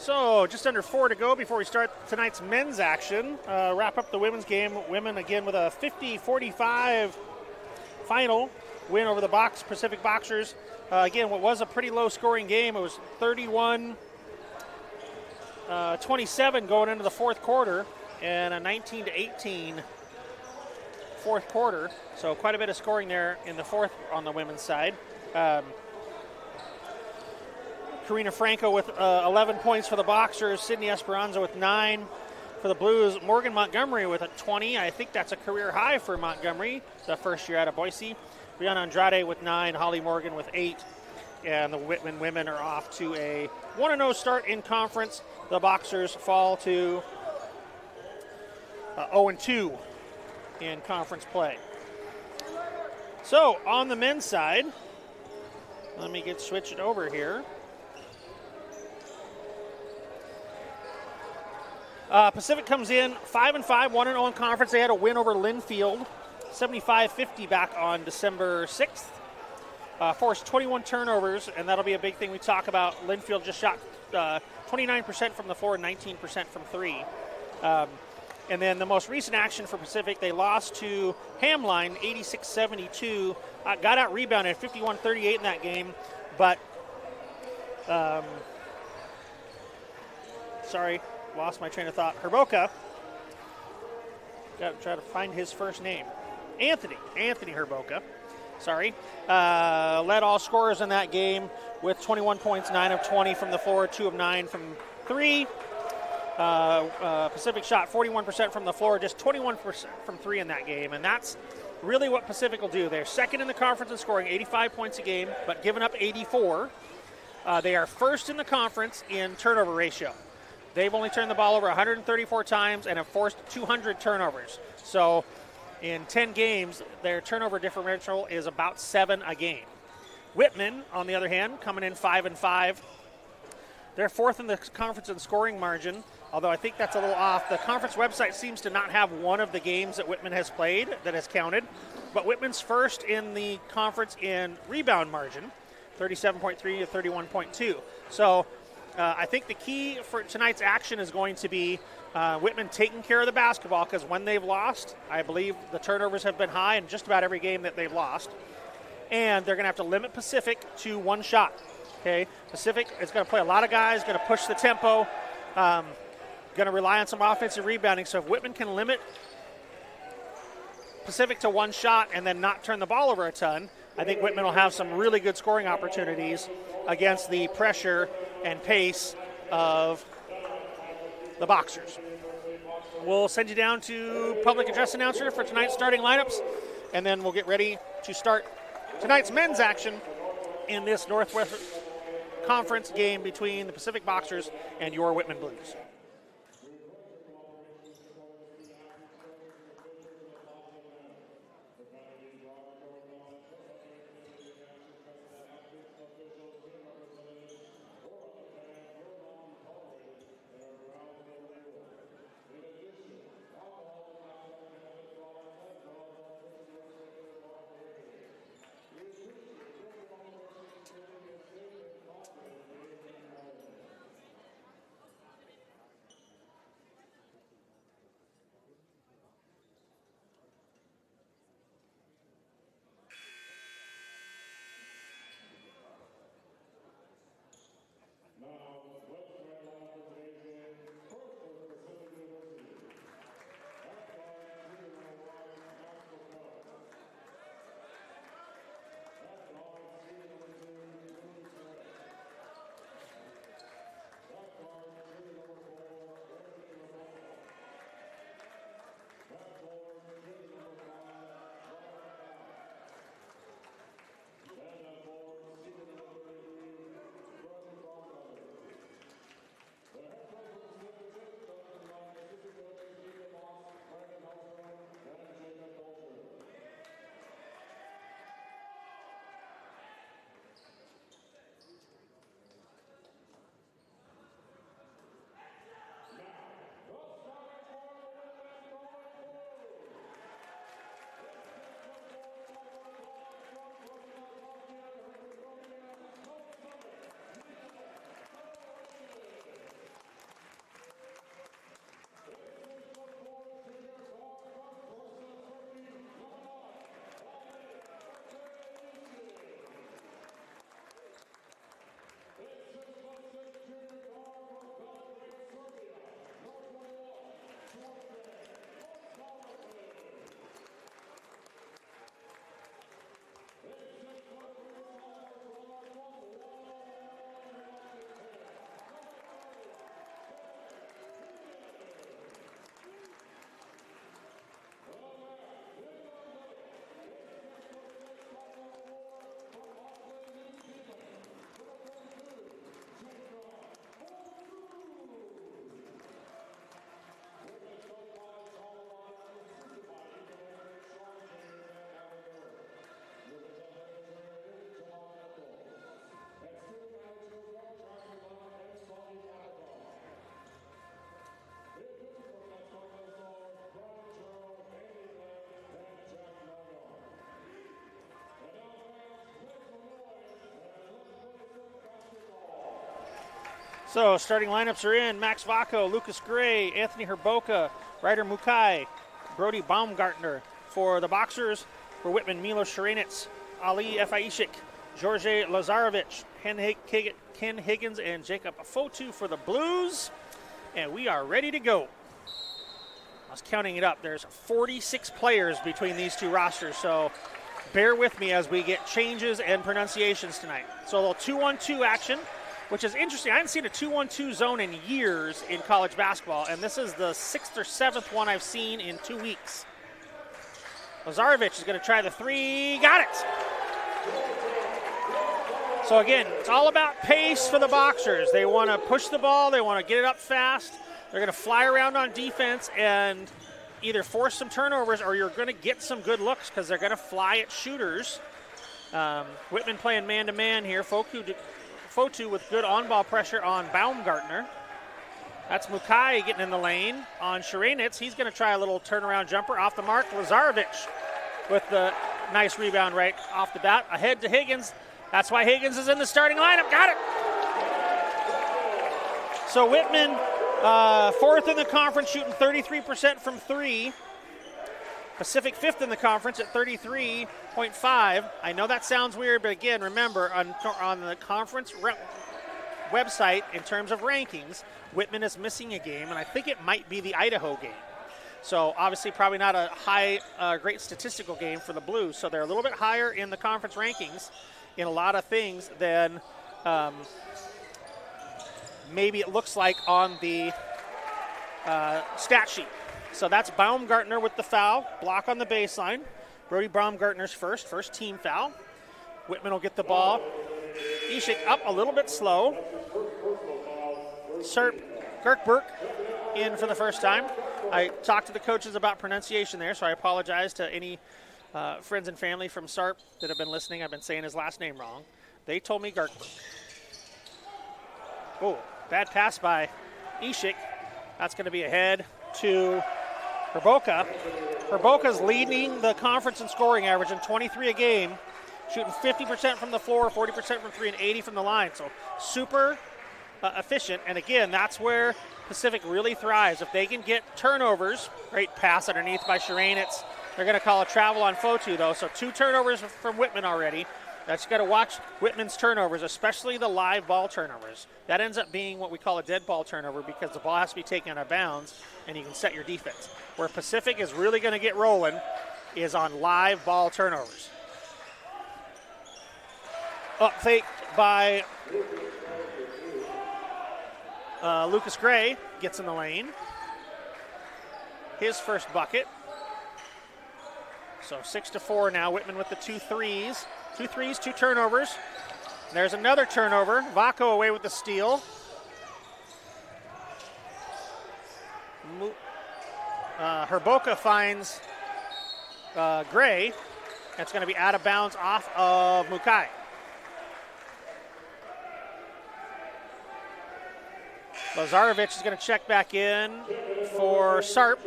So just under 4 to go before we start tonight's men's action. Wrap up the women's game. Women again with a 50-45 final win over the Pacific Boxers. Again, what was a pretty low scoring game. It was 31-27 going into the fourth quarter and a 19-18 fourth quarter. So quite a bit of scoring there in the fourth on the women's side. Karina Franco with 11 points for the Boxers. Sydney Esperanza with 9 for the Blues. Morgan Montgomery with a 20. I think that's a career high for Montgomery, the first year out of Boise. Brianna Andrade with 9. Holly Morgan with 8. And the Whitman women are off to a 1-0 start in conference. The Boxers fall to 0-2 in conference play. So on the men's side, let me switch it over here. Pacific comes in 5-5, 1-0 in conference. They had a win over Linfield, 75-50 back on December 6th. Forced 21 turnovers, and that'll be a big thing we talk about. Linfield just shot 29% from the floor, 19% from three. And then the most recent action for Pacific, they lost to Hamline, 86-72. Got out rebounded 51-38 in that game, but lost my train of thought. Herboka, got to try to find his first name. Anthony Herboka, led all scorers in that game with 21 points, 9 of 20 from the floor, 2 of 9 from three. Pacific shot 41% from the floor, just 21% from three in that game, and that's really what Pacific will do. They're second in the conference in scoring, 85 points a game, but giving up 84. They are first in the conference in turnover ratio. They've only turned the ball over 134 times and have forced 200 turnovers. So in 10 games, their turnover differential is about 7 a game. Whitman, on the other hand, coming in 5-5. They're fourth in the conference in scoring margin, although I think that's a little off. The conference website seems to not have one of the games that Whitman has played that has counted. But Whitman's first in the conference in rebound margin, 37.3 to 31.2. So I think the key for tonight's action is going to be Whitman taking care of the basketball, because when they've lost, I believe the turnovers have been high in just about every game that they've lost. And they're going to have to limit Pacific to one shot. Okay, Pacific is going to play a lot of guys, going to push the tempo, going to rely on some offensive rebounding. So if Whitman can limit Pacific to one shot and then not turn the ball over a ton, I think Whitman will have some really good scoring opportunities against the pressure and pace of the Boxers. We'll send you down to public address announcer for tonight's starting lineups, and then we'll get ready to start tonight's men's action in this Northwest Conference game between the Pacific Boxers and your Whitman Blues. So starting lineups are in: Max Vaco, Lucas Gray, Anthony Herboka, Ryder Mukai, Brody Baumgartner. For the Boxers, for Whitman, Milos Sharanitz, Ali Efaishik, George Lazarevic, Ken Higgins, and Jacob Fotu for the Blues. And we are ready to go. I was counting it up. There's 46 players between these two rosters, so bear with me as we get changes and pronunciations tonight. So a little 2-1-2 action, which is interesting. I haven't seen a 2-1-2 zone in years in college basketball, and this is the 6th or 7th one I've seen in 2 weeks. Lazarevic is going to try the three. Got it! So again, it's all about pace for the Boxers. They want to push the ball. They want to get it up fast. They're going to fly around on defense and either force some turnovers or you're going to get some good looks because they're going to fly at shooters. Whitman playing man-to-man here. Fotu with good on-ball pressure on Baumgartner. That's Mukai getting in the lane on Sharanitz. He's going to try a little turnaround jumper off the mark. Lazarevic with the nice rebound right off the bat. Ahead to Higgins. That's why Higgins is in the starting lineup. Got it. So Whitman, fourth in the conference, shooting 33% from three. Pacific fifth in the conference at 33.5. I know that sounds weird, but again, remember, on the conference website, in terms of rankings, Whitman is missing a game, and I think it might be the Idaho game. So obviously probably not a high, great statistical game for the Blues. So they're a little bit higher in the conference rankings in a lot of things than maybe it looks like on the stat sheet. So that's Baumgartner with the foul, block on the baseline. Brody Baumgartner's first team foul. Whitman will get the ball. Ishik up a little bit slow. Kirk Burke in for the first time. I talked to the coaches about pronunciation there, so I apologize to any friends and family from SARP that have been listening. I've been saying his last name wrong. They told me Kirk Burke. Oh, bad pass by Ishik. That's going to be ahead to Herboka. Herboka's leading the conference in scoring average in 23 a game, shooting 50% from the floor, 40% from three, and 80 from the line. So super efficient. And again, that's where Pacific really thrives. If they can get turnovers, great pass underneath by Sharanitz. They're going to call a travel on Fotu, though. So 2 turnovers from Whitman already. That's got to watch Whitman's turnovers, especially the live ball turnovers. That ends up being what we call a dead ball turnover because the ball has to be taken out of bounds and you can set your defense. Where Pacific is really going to get rolling is on live ball turnovers. Up fake by Lucas Gray, gets in the lane. His first bucket. So 6-4 now. Whitman with the 2 threes. 2 threes, 2 turnovers. There's another turnover. Vaco away with the steal. Herboka finds Gray. That's going to be out of bounds off of Mukai. Lazarevic is going to check back in for Sarp.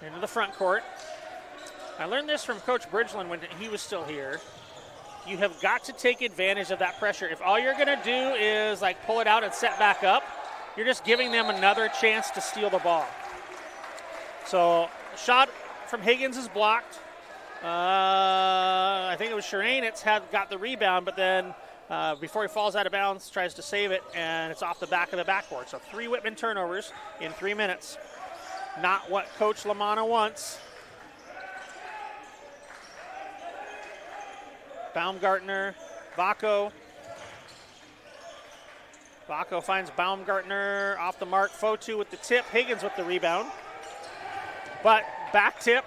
Into the front court. I learned this from Coach Bridgeland when he was still here. You have got to take advantage of that pressure. If all you're going to do is like pull it out and set back up, you're just giving them another chance to steal the ball. So shot from Higgins is blocked. I think it was Sharanitz got the rebound, but then before he falls out of bounds, tries to save it, and it's off the back of the backboard. So 3 Whitman turnovers in 3 minutes. Not what Coach Lamanna wants. Baumgartner, Vaco. Vaco finds Baumgartner off the mark. Fotu with the tip. Higgins with the rebound. But back tip.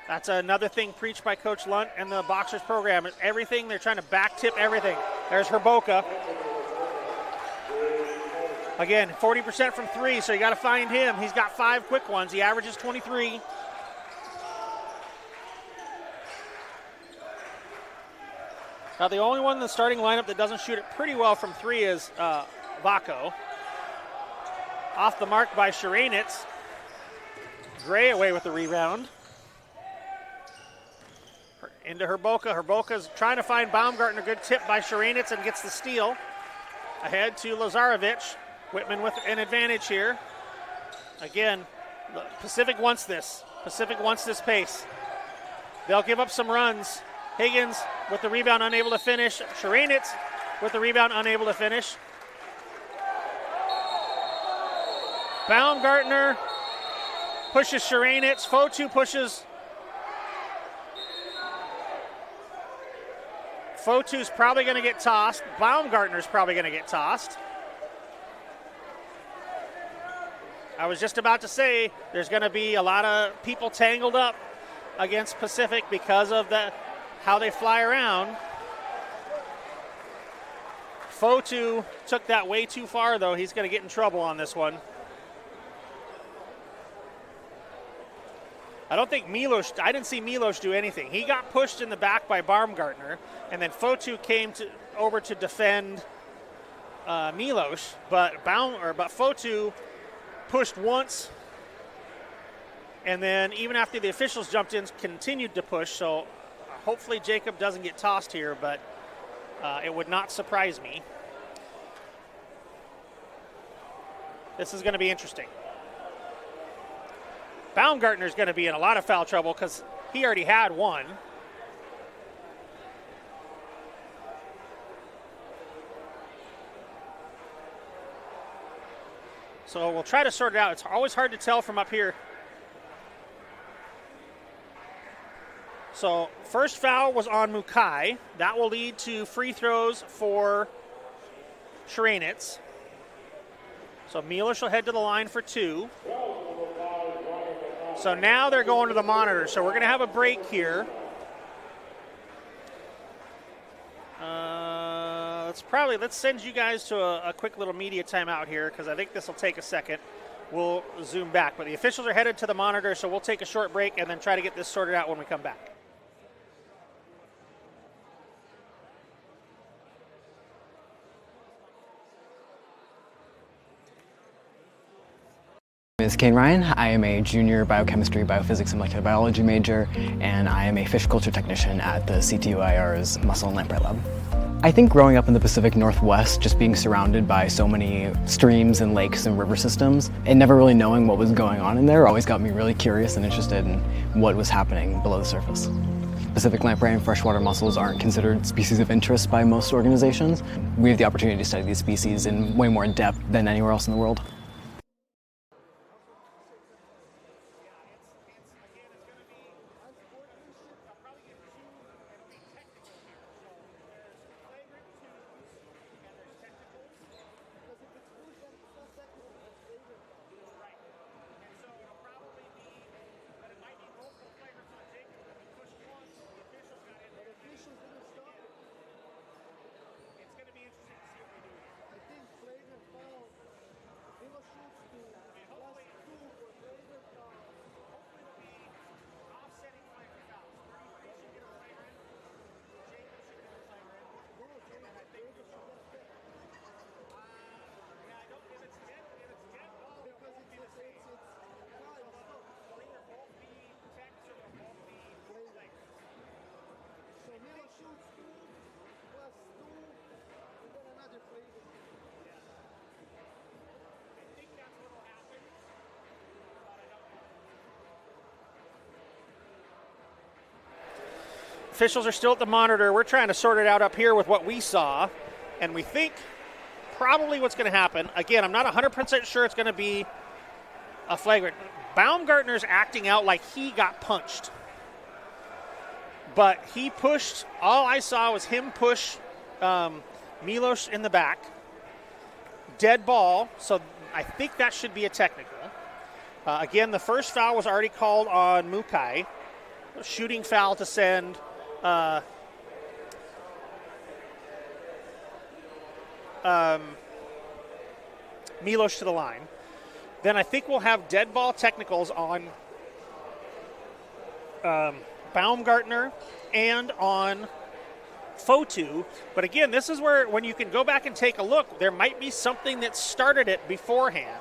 That's another thing preached by Coach Lunt and the Boxers program. Everything, they're trying to back tip everything. There's Herboka. Again, 40% from 3, so you got to find him. He's got 5 quick ones. He averages 23. Now, the only one in the starting lineup that doesn't shoot it pretty well from 3 is Vaco. Off the mark by Sharanitz. Gray away with the rebound. Into Herboka. Herboka's trying to find Baumgartner. Good tip by Sharanitz and gets the steal. Ahead to Lazarevic. Whitman with an advantage here. Again, Pacific wants this. Pacific wants this pace. They'll give up some runs. Higgins with the rebound, unable to finish. Sharanitz with the rebound, unable to finish. Baumgartner pushes Sharanitz. Fotu pushes. Fotu's probably going to get tossed. Baumgartner's probably going to get tossed. I was just about to say there's going to be a lot of people tangled up against Pacific because of how they fly around. Fotu took that way too far, though. He's going to get in trouble on this one. I didn't see Milos do anything. He got pushed in the back by Baumgartner, and then Fotu came over to defend Milos, but Fotu pushed once, and then even after the officials jumped in, continued to push. So hopefully Jacob doesn't get tossed here, but it would not surprise me. This is going to be interesting. Baumgartner's going to be in a lot of foul trouble because he already had one. So we'll try to sort it out. It's always hard to tell from up here. So first foul was on Mukai. That will lead to free throws for Sharanitz. So Milos will head to the line for 2. So now they're going to the monitor. So we're going to have a break here. Let's send you guys to a quick little media timeout here because I think this will take a second. We'll zoom back. But the officials are headed to the monitor, so we'll take a short break and then try to get this sorted out when we come back. My name is Kane Ryan. I am a junior biochemistry, biophysics, and molecular biology major, and I am a fish culture technician at the CTUIR's Mussel and Lamprey Lab. I think growing up in the Pacific Northwest, just being surrounded by so many streams and lakes and river systems, and never really knowing what was going on in there always got me really curious and interested in what was happening below the surface. Pacific lamprey and freshwater mussels aren't considered species of interest by most organizations. We have the opportunity to study these species in way more depth than anywhere else in the world. Officials are still at the monitor. We're trying to sort it out up here with what we saw, and we think probably what's going to happen. Again, I'm not 100% sure it's going to be a flagrant. Baumgartner's acting out like he got punched. But he pushed, all I saw was him push Milos in the back. Dead ball, so I think that should be a technical. Again, the first foul was already called on Mukai. Shooting foul to send Milos to the line. Then I think we'll have dead ball technicals on Baumgartner and on Fotu. But again, this is where when you can go back and take a look, there might be something that started it beforehand.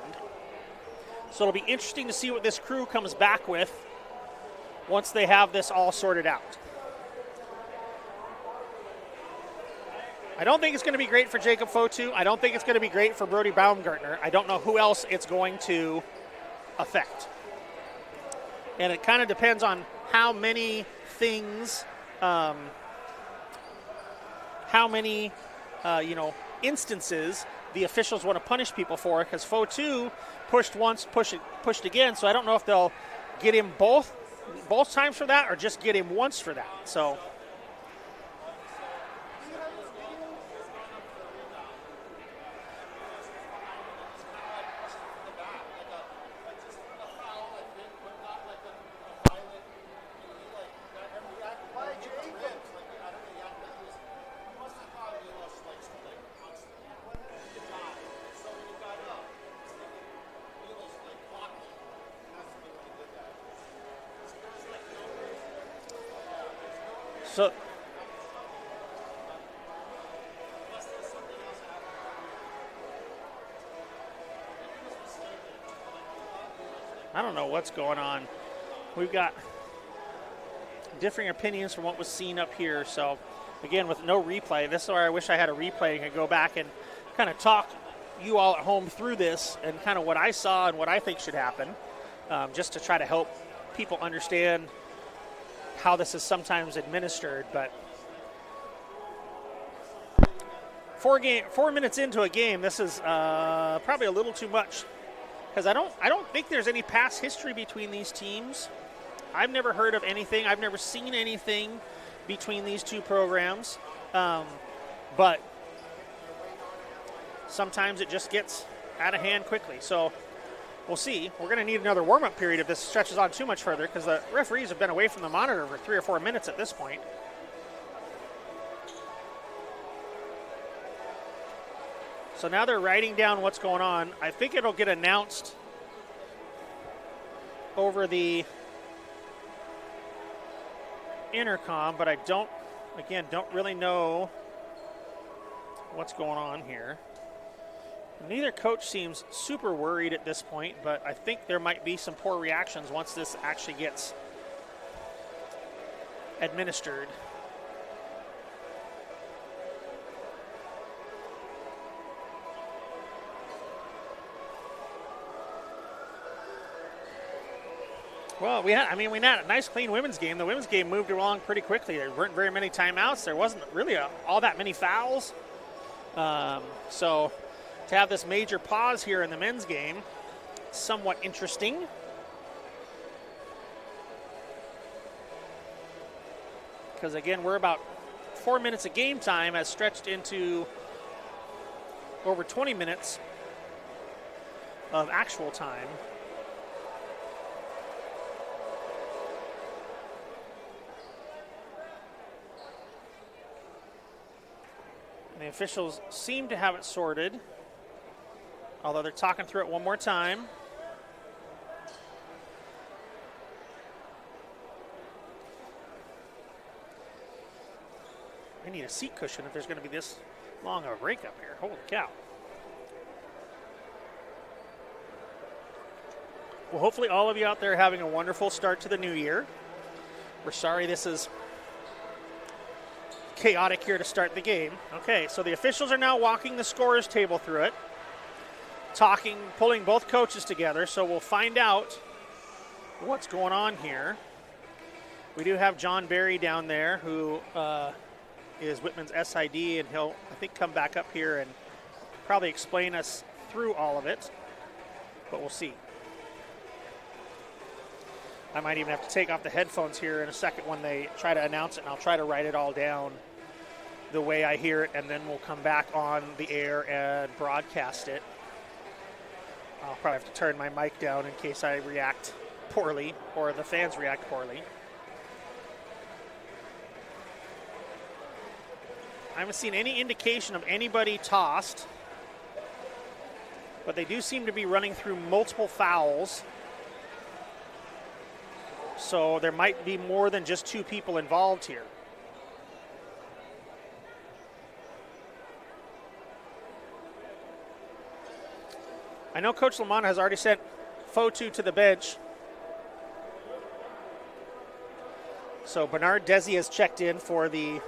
So it'll be interesting to see what this crew comes back with once they have this all sorted out. I don't think it's going to be great for Jacob Fotu. I don't think it's going to be great for Brody Baumgartner. I don't know who else it's going to affect. And it kind of depends on how many things, instances the officials want to punish people for, because Fotu pushed once, pushed again, so I don't know if they'll get him both times for that or just get him once for that. So I don't know what's going on. We've got differing opinions from what was seen up here. So, again, with no replay, this is where I wish I had a replay and could go back and kind of talk you all at home through this and kind of what I saw and what I think should happen, just to try to help people understand how this is sometimes administered. But 4 minutes into a game, this is probably a little too much, because I don't think there's any past history between these teams. I've never heard of anything. I've never seen anything between these two programs. But sometimes it just gets out of hand quickly. So we'll see. We're going to need another warm-up period if this stretches on too much further, because the referees have been away from the monitor for 3 or 4 minutes at this point. So now they're writing down what's going on. I think it'll get announced over the intercom, but I don't really know what's going on here. Neither coach seems super worried at this point, but I think there might be some poor reactions once this actually gets administered. Well, we had a nice, clean women's game. The women's game moved along pretty quickly. There weren't very many timeouts. There wasn't really all that many fouls. So to have this major pause here in the men's game, somewhat interesting. Because, again, we're about 4 minutes of game time has stretched into over 20 minutes of actual time. The officials seem to have it sorted, although they're talking through it one more time. I need a seat cushion if there's going to be this long of a break up here. Holy cow. Well, hopefully all of you out there are having a wonderful start to the new year. We're sorry this is chaotic here to start the game. Okay, so the officials are now walking the scorers table through it, pulling both coaches together, so we'll find out what's going on here. We do have John Barry down there, who is Whitman's SID, and he'll, I think, come back up here and probably explain us through all of it, but we'll see. I might even have to take off the headphones here in a second when they try to announce it, and I'll try to write it all down the way I hear it, and then we'll come back on the air and broadcast it. I'll probably have to turn my mic down in case I react poorly or the fans react poorly. I haven't seen any indication of anybody tossed, but they do seem to be running through multiple fouls. So there might be more than just 2 people involved here. I know Coach Lamont has already sent Fotu to the bench. So Bernard Desi has checked in for the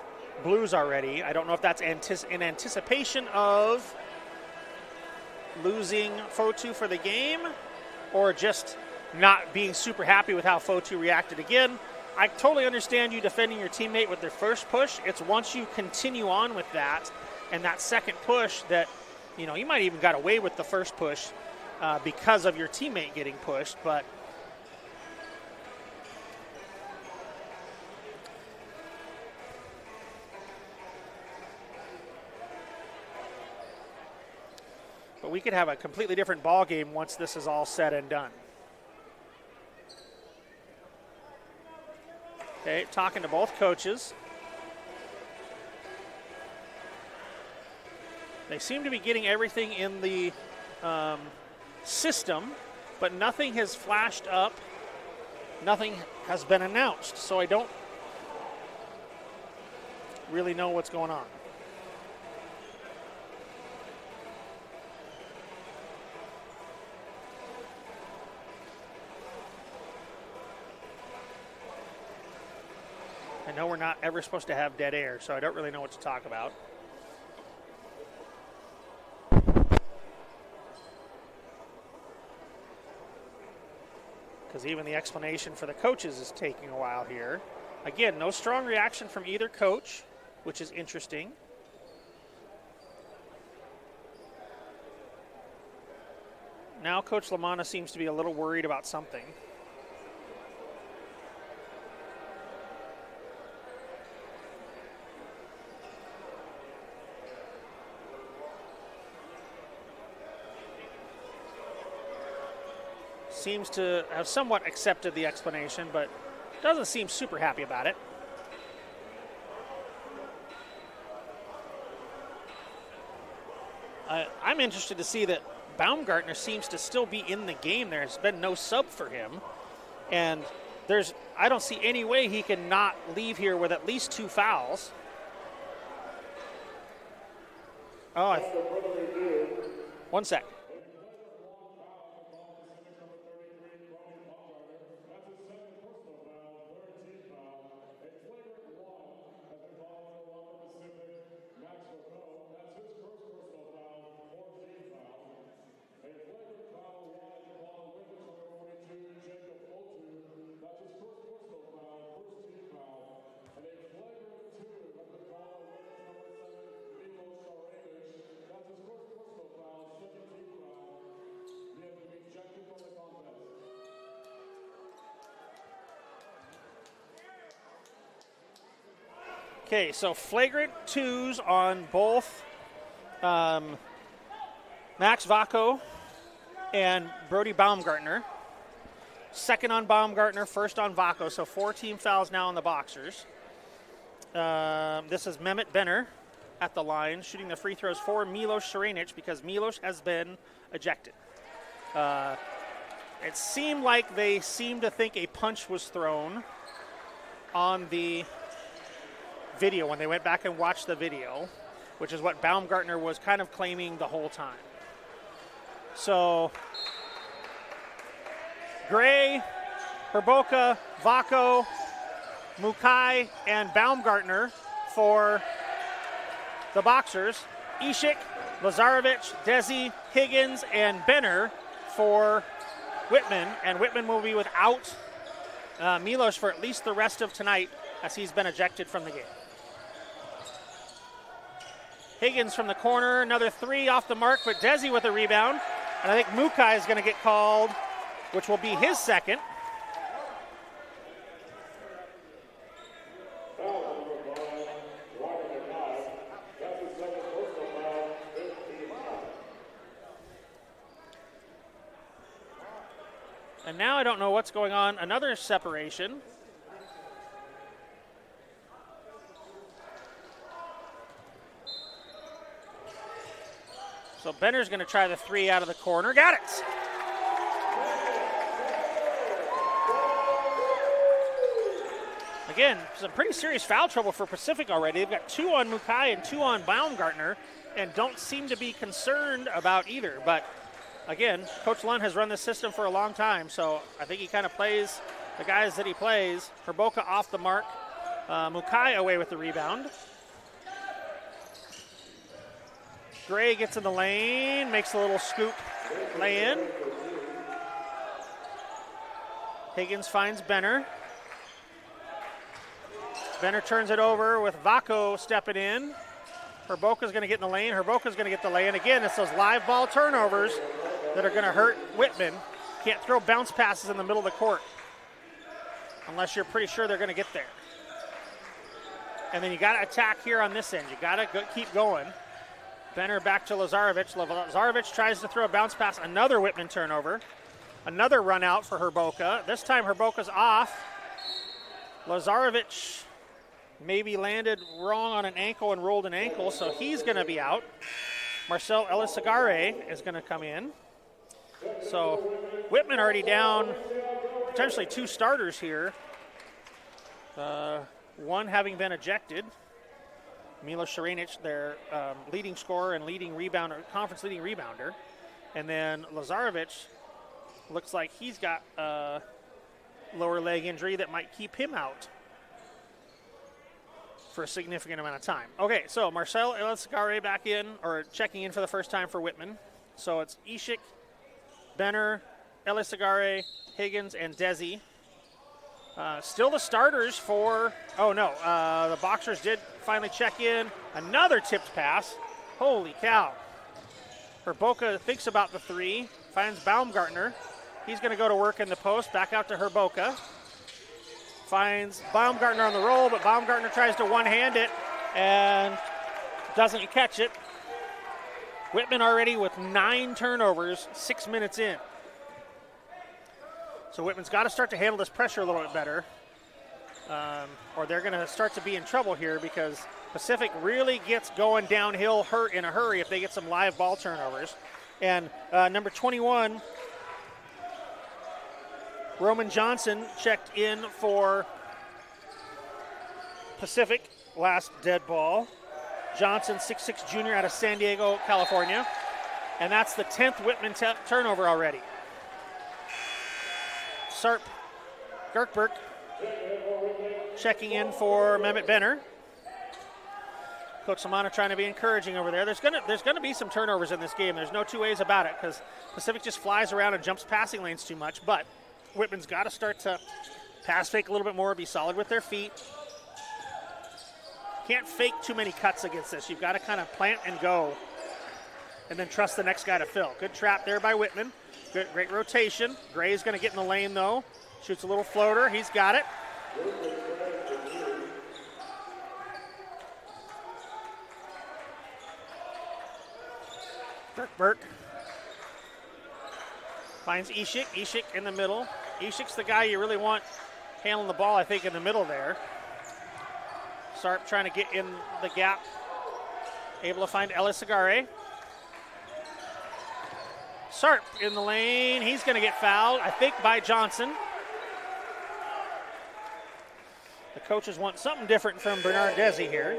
Blues already. I don't know if that's in anticipation of losing Fotu for the game or just not being super happy with how Fotu reacted again. I totally understand you defending your teammate with their first push. It's once you continue on with that and that second push that, you might even got away with the first push because of your teammate getting pushed, but we could have a completely different ball game once this is all said and done. Okay, talking to both coaches. They seem to be getting everything in the system, but nothing has flashed up. Nothing has been announced, so I don't really know what's going on. I know we're not ever supposed to have dead air, so I don't really know what to talk about. Because even the explanation for the coaches is taking a while here. Again, no strong reaction from either coach, which is interesting. Now Coach Lamanna seems to be a little worried about something. Seems to have somewhat accepted the explanation, but doesn't seem super happy about it. I'm interested to see that Baumgartner seems to still be in the game. There's been no sub for him, and I don't see any way he can not leave here with at least 2 fouls. Oh, one sec. Okay, so flagrant 2s on both Max Vacco and Brody Baumgartner. Second on Baumgartner, first on Vacco, so 4 team fouls now on the Boxers. This is Mehmet Benner at the line, shooting the free throws for Milos Šarenić because Milos has been ejected. It seemed like they seemed to think a punch was thrown on the video when they went back and watched the video, which is what Baumgartner was kind of claiming the whole time. So Gray, Herboka, Vacco, Mukai, and Baumgartner for the Boxers. Ishik, Lazarevic, Desi, Higgins, and Benner for Whitman. And Whitman will be without Milos for at least the rest of tonight as he's been ejected from the game. Higgins from the corner, another 3 off the mark, but Desi with a rebound. And I think Mukai is going to get called, which will be his second. And now I don't know what's going on. Another separation. So Benner's going to try the 3 out of the corner. Got it! Again, some pretty serious foul trouble for Pacific already. They've got 2 on Mukai and 2 on Baumgartner and don't seem to be concerned about either. But again, Coach Lund has run this system for a long time, so I think he kind of plays the guys that he plays. Herboka off the mark. Mukai away with the rebound. Gray gets in the lane, makes a little scoop lay in. Higgins finds Benner. Benner turns it over with Vako stepping in. Herboka's going to get in the lane. Herboka's going to get the lay in. Again, it's those live ball turnovers that are going to hurt Whitman. Can't throw bounce passes in the middle of the court unless you're pretty sure they're going to get there. And then you got to attack here on this end. You got to keep going. Benner back to Lazarevic. Lazarevic tries to throw a bounce pass. Another Whitman turnover. Another run out for Herboka. This time Herboka's off. Lazarevic maybe landed wrong on an ankle and rolled an ankle, so he's going to be out. Marcel Elisagare is going to come in. So Whitman already down potentially 2 starters here. One having been ejected. Milos Šarenic, their leading scorer and leading rebounder, conference leading rebounder. And then Lazarevic looks like he's got a lower leg injury that might keep him out for a significant amount of time. Okay, so Marcel Elisagare back in, or checking in for the first time for Whitman. So it's Ishik, Benner, Elisagare, Higgins, and Desi. Still the starters for, the Boxers did finally check in. Another tipped pass. Holy cow. Herboka thinks about the 3, finds Baumgartner. He's going to go to work in the post, back out to Herboka. Finds Baumgartner on the roll, but Baumgartner tries to one-hand it and doesn't catch it. Whitman already with 9 turnovers, 6 minutes in. So Whitman's got to start to handle this pressure a little bit better, or they're going to start to be in trouble here, because Pacific really gets going downhill in a hurry if they get some live ball turnovers. And number 21, Roman Johnson, checked in for Pacific last dead ball. Johnson, 6'6" junior out of San Diego, California. And that's the 10th Whitman turnover already. Sarp Gerkberg checking in for Mehmet Benner. Coach Samana trying to be encouraging over there. There's gonna be some turnovers in this game. There's no 2 ways about it, because Pacific just flies around and jumps passing lanes too much. But Whitman's got to start to pass fake a little bit more, be solid with their feet. Can't fake too many cuts against this. You've got to kind of plant and go, and then trust the next guy to fill. Good trap there by Whitman. Great rotation. Gray's going to get in the lane, though. Shoots a little floater. He's got it. Burke finds Ishik. Ishik in the middle. Ishik's the guy you really want handling the ball, I think, in the middle there. Sarp trying to get in the gap. Able to find Elisagare. Sarp in the lane. He's going to get fouled, I think, by Johnson. The coaches want something different from Bernard Desi here.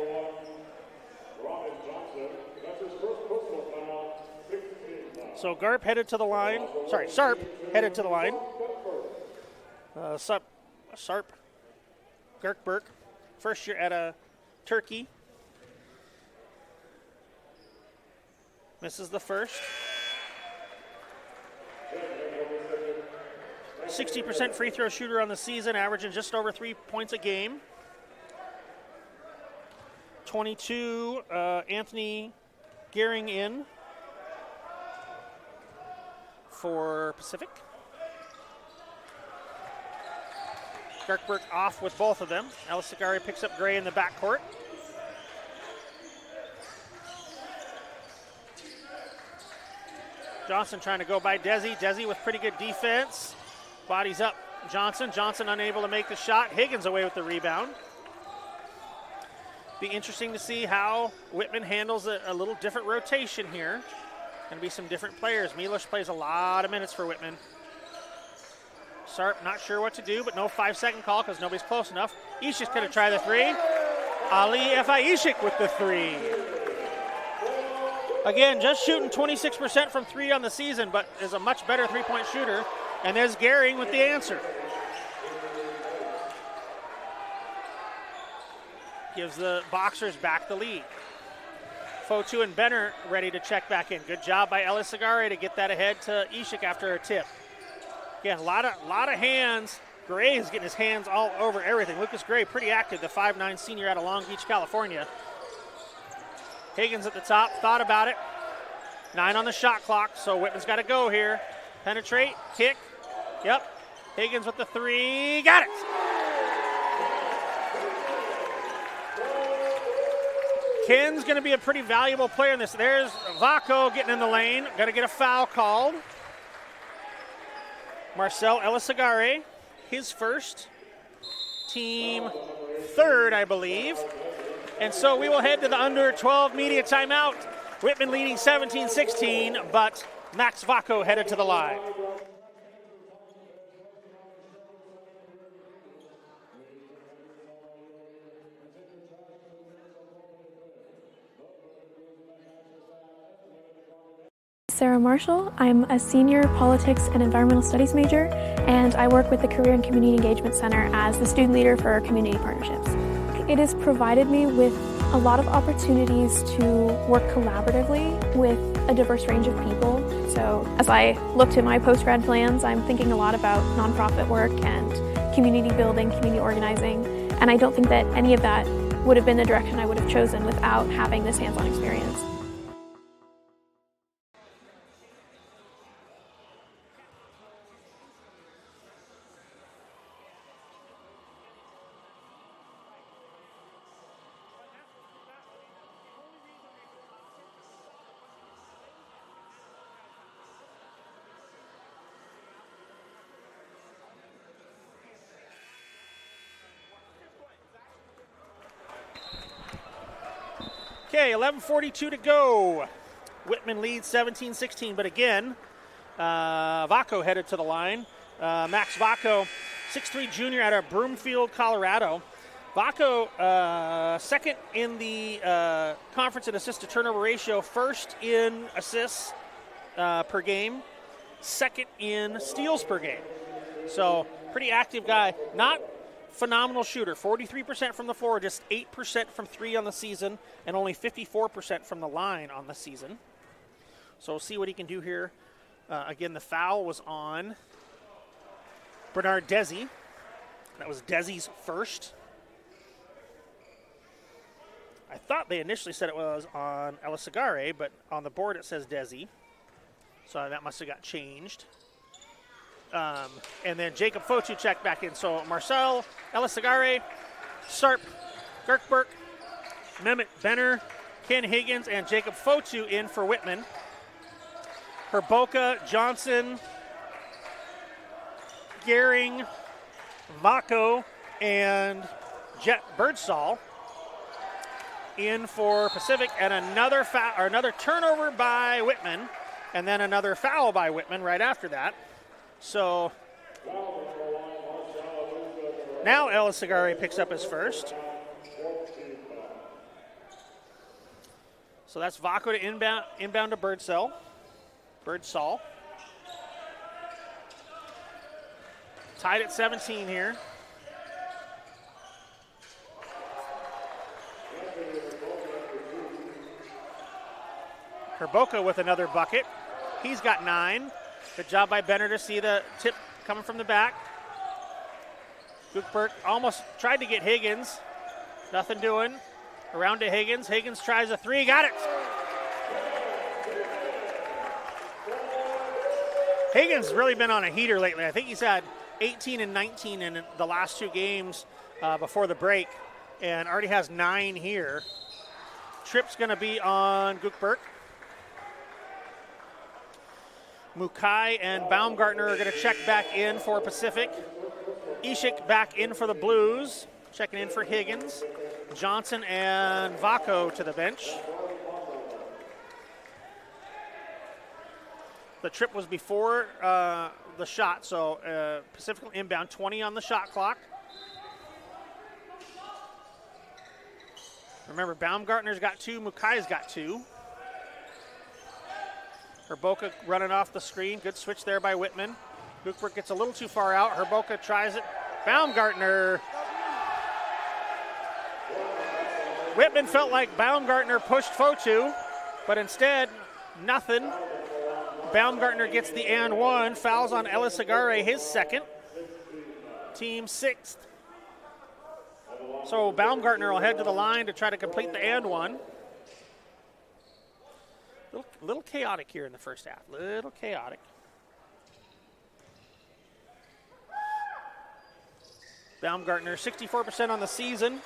So Sarp headed to the line. Sarp Gerkberg, first year at Turkey. Misses the first. 60% free throw shooter on the season, averaging just over 3 points a game. 22, Anthony Gehring in for Pacific. Gerkberg off with both of them. Elisagare picks up Gray in the backcourt. Johnson trying to go by Desi. Desi with pretty good defense. Bodies up Johnson. Johnson unable to make the shot. Higgins away with the rebound. Be interesting to see how Whitman handles a little different rotation here. Going to be some different players. Milos plays a lot of minutes for Whitman. Sarp not sure what to do, but no 5-second call because nobody's close enough. Ishik's going to try the 3. Ali F.I. Ishik with the 3. Again, just shooting 26% from 3 on the season, but is a much better three-point shooter. And there's Gehring with the answer. Gives the Boxers back the lead. Fotu and Benner ready to check back in. Good job by Elisagare to get that ahead to Ishik after a tip. Again, a lot of hands. Gray is getting his hands all over everything. Lucas Gray, pretty active, the 5'9" senior out of Long Beach, California. Higgins at the top, thought about it. 9 on the shot clock, so Whitman's got to go here. Penetrate, kick. Yep. Higgins with the 3. Got it! Ken's going to be a pretty valuable player in this. There's Vako getting in the lane. Got to get a foul called. Marcel Elisagare, his first. Team third, I believe. And so we will head to the under 12 media timeout. Whitman leading 17-16, but Max Vako headed to the line. Sarah Marshall. I'm a senior politics and environmental studies major, and I work with the Career and Community Engagement Center as the student leader for community partnerships. It has provided me with a lot of opportunities to work collaboratively with a diverse range of people. So as I look to my post-grad plans, I'm thinking a lot about nonprofit work and community building, community organizing, and I don't think that any of that would have been the direction I would have chosen without having this hands-on experience. Okay, 11:42 to go. Whitman leads 17-16, but again, Vako headed to the line. Max Vako, 6'3" junior out of Broomfield, Colorado. Vako, second in the conference in assist to turnover ratio, first in assists per game, second in steals per game. So pretty active guy. Not phenomenal shooter, 43% from the floor, just 8% from 3 on the season, and only 54% from the line on the season. So we'll see what he can do here. Again, the foul was on Bernard Desi. That was Desi's first. I thought they initially said it was on Elisagare, but on the board it says Desi. So that must have got changed. And then Jacob Fotu checked back in. So Marcel Elisagare, Sarp, Kirkberg, Mehmet Benner, Ken Higgins, and Jacob Fotu in for Whitman. Herboka, Johnson, Gehring, Vako, and Jet Birdsall in for Pacific, and another turnover by Whitman, and then another foul by Whitman right after that. So now Elisagare picks up his first. So that's Vako to inbound to Birdsall. Tied at 17 here. Herboka with another bucket. He's got 9. Good job by Benner to see the tip coming from the back. Gukberg almost tried to get Higgins. Nothing doing. Around to Higgins. Higgins tries a 3. Got it. Higgins really been on a heater lately. I think he's had 18 and 19 in the last 2 games before the break, and already has 9 here. Trip's going to be on Gukberg. Mukai and Baumgartner are going to check back in for Pacific. Ishik back in for the Blues. Checking in for Higgins. Johnson and Vako to the bench. The trip was before the shot, so Pacific inbound, 20 on the shot clock. Remember, Baumgartner's got 2, Mukai's got 2. Herboka running off the screen. Good switch there by Whitman. Gukberg gets a little too far out. Herboka tries it. Baumgartner. Whitman felt like Baumgartner pushed Fotu, but instead, nothing. Baumgartner gets the and one. Fouls on Elisagare, his second. Team sixth. So Baumgartner will head to the line to try to complete the and one. Little chaotic here in the first half. Little chaotic. Baumgartner, 64% on the season.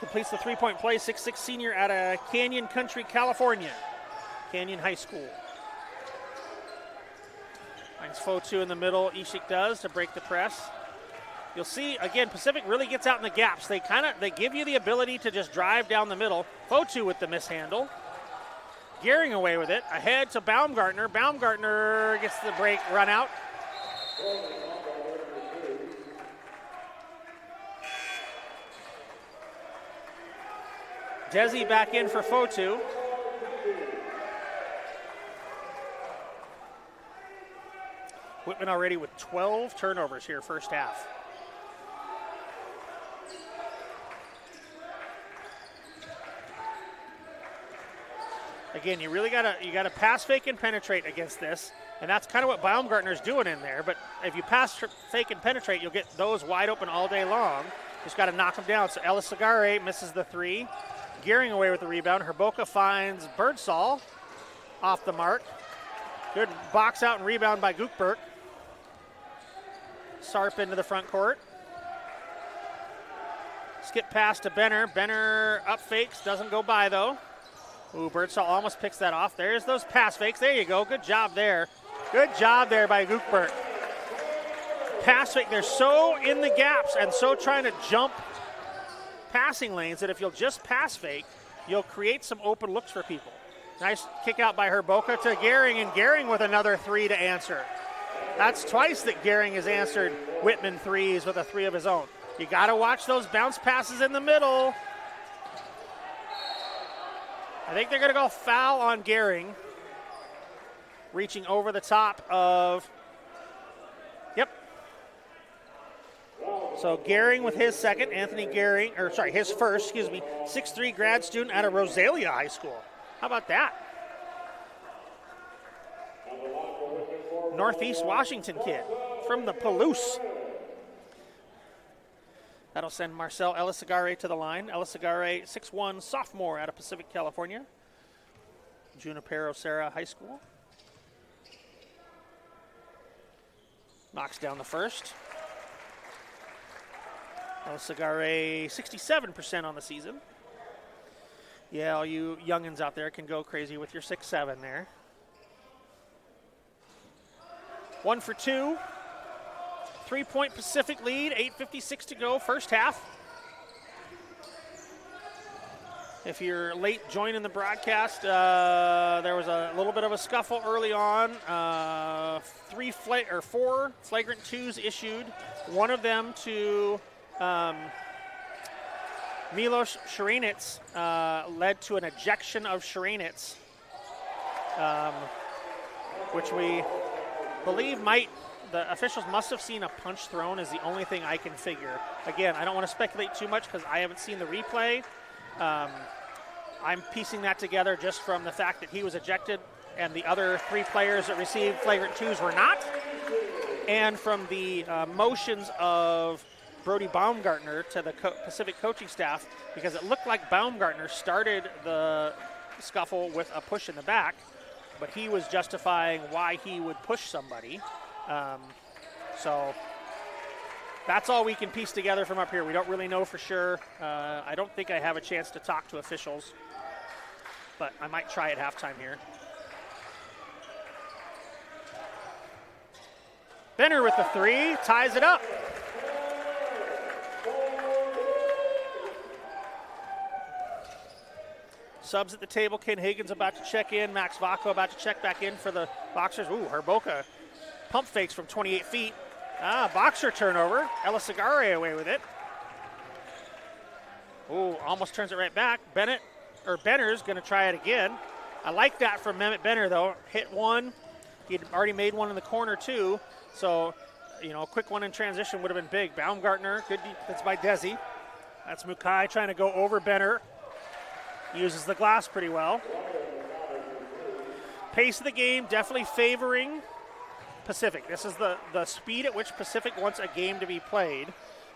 Completes the three-point play, 6'6" senior out of Canyon Country, California. Canyon High School. Finds Fotu in the middle. Ishik does to break the press. You'll see, again, Pacific really gets out in the gaps. They give you the ability to just drive down the middle. Fotu with the mishandle. Gearing away with it. Ahead to Baumgartner. Baumgartner gets the break, run out. Desi back in for Fotu. Whitman already with 12 turnovers here first half. Again, you really gotta pass, fake, and penetrate against this, and that's kind of what Baumgartner's doing in there. But if you pass, fake, and penetrate, you'll get those wide open all day long. Just got to knock them down. So Elisagare misses the three. Gearing away with the rebound. Herboka finds Birdsall off the mark. Good box out and rebound by Gukberg. Sarp into the front court. Skip pass to Benner. Benner up fakes, doesn't go by though. Ooh, Birdsall almost picks that off. There's those pass fakes. There you go. Good job there. Good job there by Gukberg. Pass fake. They're so in the gaps and so trying to jump passing lanes that if you'll just pass fake, you'll create some open looks for people. Nice kick out by Herboka to Gehring, and Gehring with another three to answer. That's twice that Gehring has answered Whitman threes with a three of his own. You got to watch those bounce passes in the middle. I think they're going to go foul on Gehring. Reaching over the top of, So Gehring with his second, his first, 6'3" grad student out of Rosalia High School. How about that? Northeast Washington kid from the Palouse. That'll send Marcel Elisagare to the line. Elisagare, 6'1", sophomore out of Pacific, California. Junipero Serra High School. Knocks down the first. Elisagare, 67% on the season. Yeah, all you youngins out there can go crazy with your 6'7" there. 1 for 2. 3-point Pacific lead, 8:56 to go, first half. If you're late joining the broadcast, there was a little bit of a scuffle early on. 4 flagrant twos issued. One of them to Milos Sharanec led to an ejection of Sharanec, which we believe the officials must have seen a punch thrown is the only thing I can figure. Again, I don't want to speculate too much because I haven't seen the replay. I'm piecing that together just from the fact that he was ejected and the other 3 players that received flagrant twos were not, and from the motions of Brody Baumgartner to the Pacific coaching staff, because it looked like Baumgartner started the scuffle with a push in the back, but he was justifying why he would push somebody. So that's all we can piece together from up here. We don't really know for sure. I don't think I have a chance to talk to officials, but I might try at halftime here. Benner with the 3, ties it up. Subs at the table. Ken Hagan's about to check in. Max Vacco about to check back in for the Boxers. Ooh, Herboka pump fakes from 28 feet. Boxer turnover. Elisagare away with it. Ooh, almost turns it right back. Benner's going to try it again. I like that from Mehmet Benner, though. Hit one. He'd already made one in the corner, too. So, a quick one in transition would have been big. Baumgartner, good defense by Desi. That's Mukai trying to go over Benner. Uses the glass pretty well. Pace of the game definitely favoring Pacific. This is the speed at which Pacific wants a game to be played.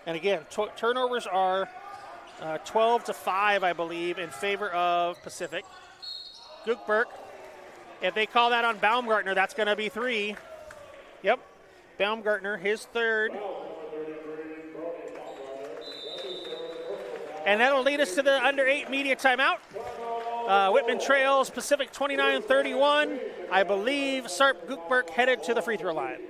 And again, turnovers are 12-5, I believe, in favor of Pacific. Gukberg, if they call that on Baumgartner, that's going to be 3. Yep, Baumgartner, his 3rd. And that'll lead us to the under 8 media timeout. Whitman trails Pacific 29-31. I believe Sarp Gukberg headed to the free throw line.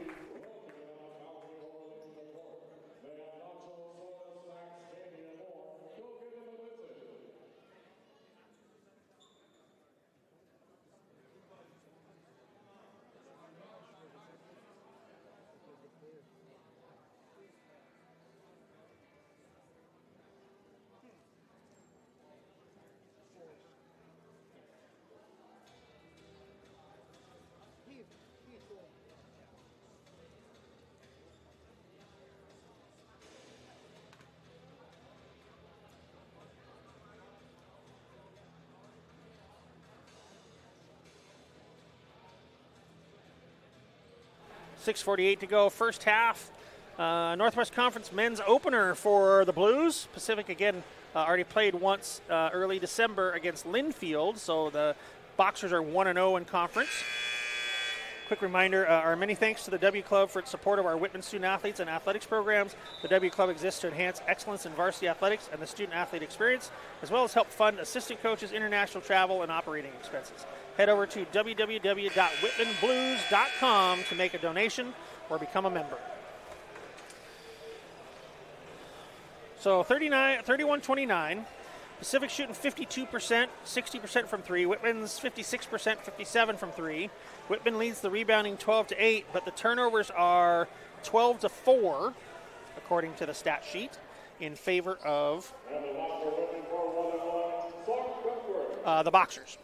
.6:48 to go, first half. Northwest Conference men's opener for the Blues. Pacific, again, already played once early December against Linfield, so the Boxers are 1-0 in conference. Quick reminder, our many thanks to the W Club for its support of our Whitman student athletes and athletics programs. The W Club exists to enhance excellence in varsity athletics and the student athlete experience, as well as help fund assistant coaches, international travel, and operating expenses. Head over to www.whitmanblues.com to make a donation or become a member. So 31-29. Pacific shooting 52%, 60% from 3. Whitman's 56%, 57% from 3. Whitman leads the rebounding 12-8, but the turnovers are 12-4, according to the stat sheet, in favor of the Boxers.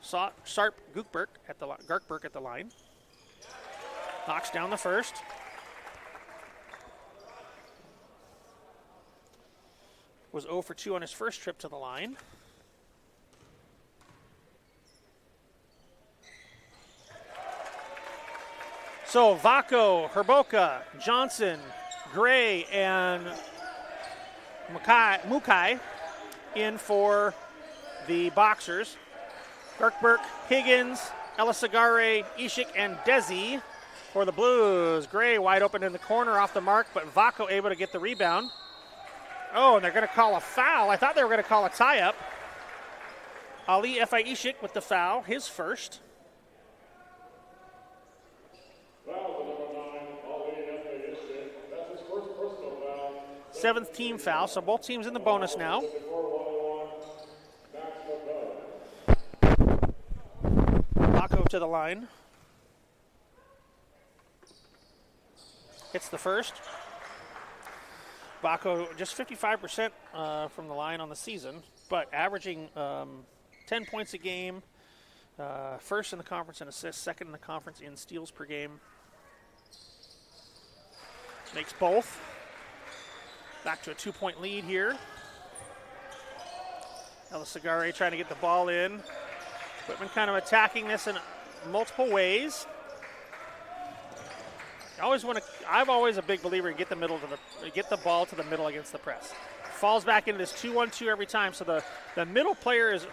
Sarp Gukberg at the line. Knocks down the first. Was 0 for 2 on his first trip to the line. So Vako, Herboka, Johnson, Gray, and Mukai in for the Boxers. Kirkberg, Higgins, Elisagare, Ishik, and Desi for the Blues. Gray wide open in the corner off the mark, but Vako able to get the rebound. Oh, and they're going to call a foul. I thought they were going to call a tie-up. Ali F.I. Ishik with the foul, his first. Seventh team foul, so both teams in the bonus now. Vako to the line. Hits the first. Vako just 55% from the line on the season, but averaging 10 points a game, first in the conference in assists, second in the conference in steals per game. Makes both. Back to a 2-point lead here. Elisagare trying to get the ball in. Whitman kind of attacking this in multiple ways. I'm always a big believer in get the ball to the middle against the press. Falls back into this 2-1-2 every time. So the middle player is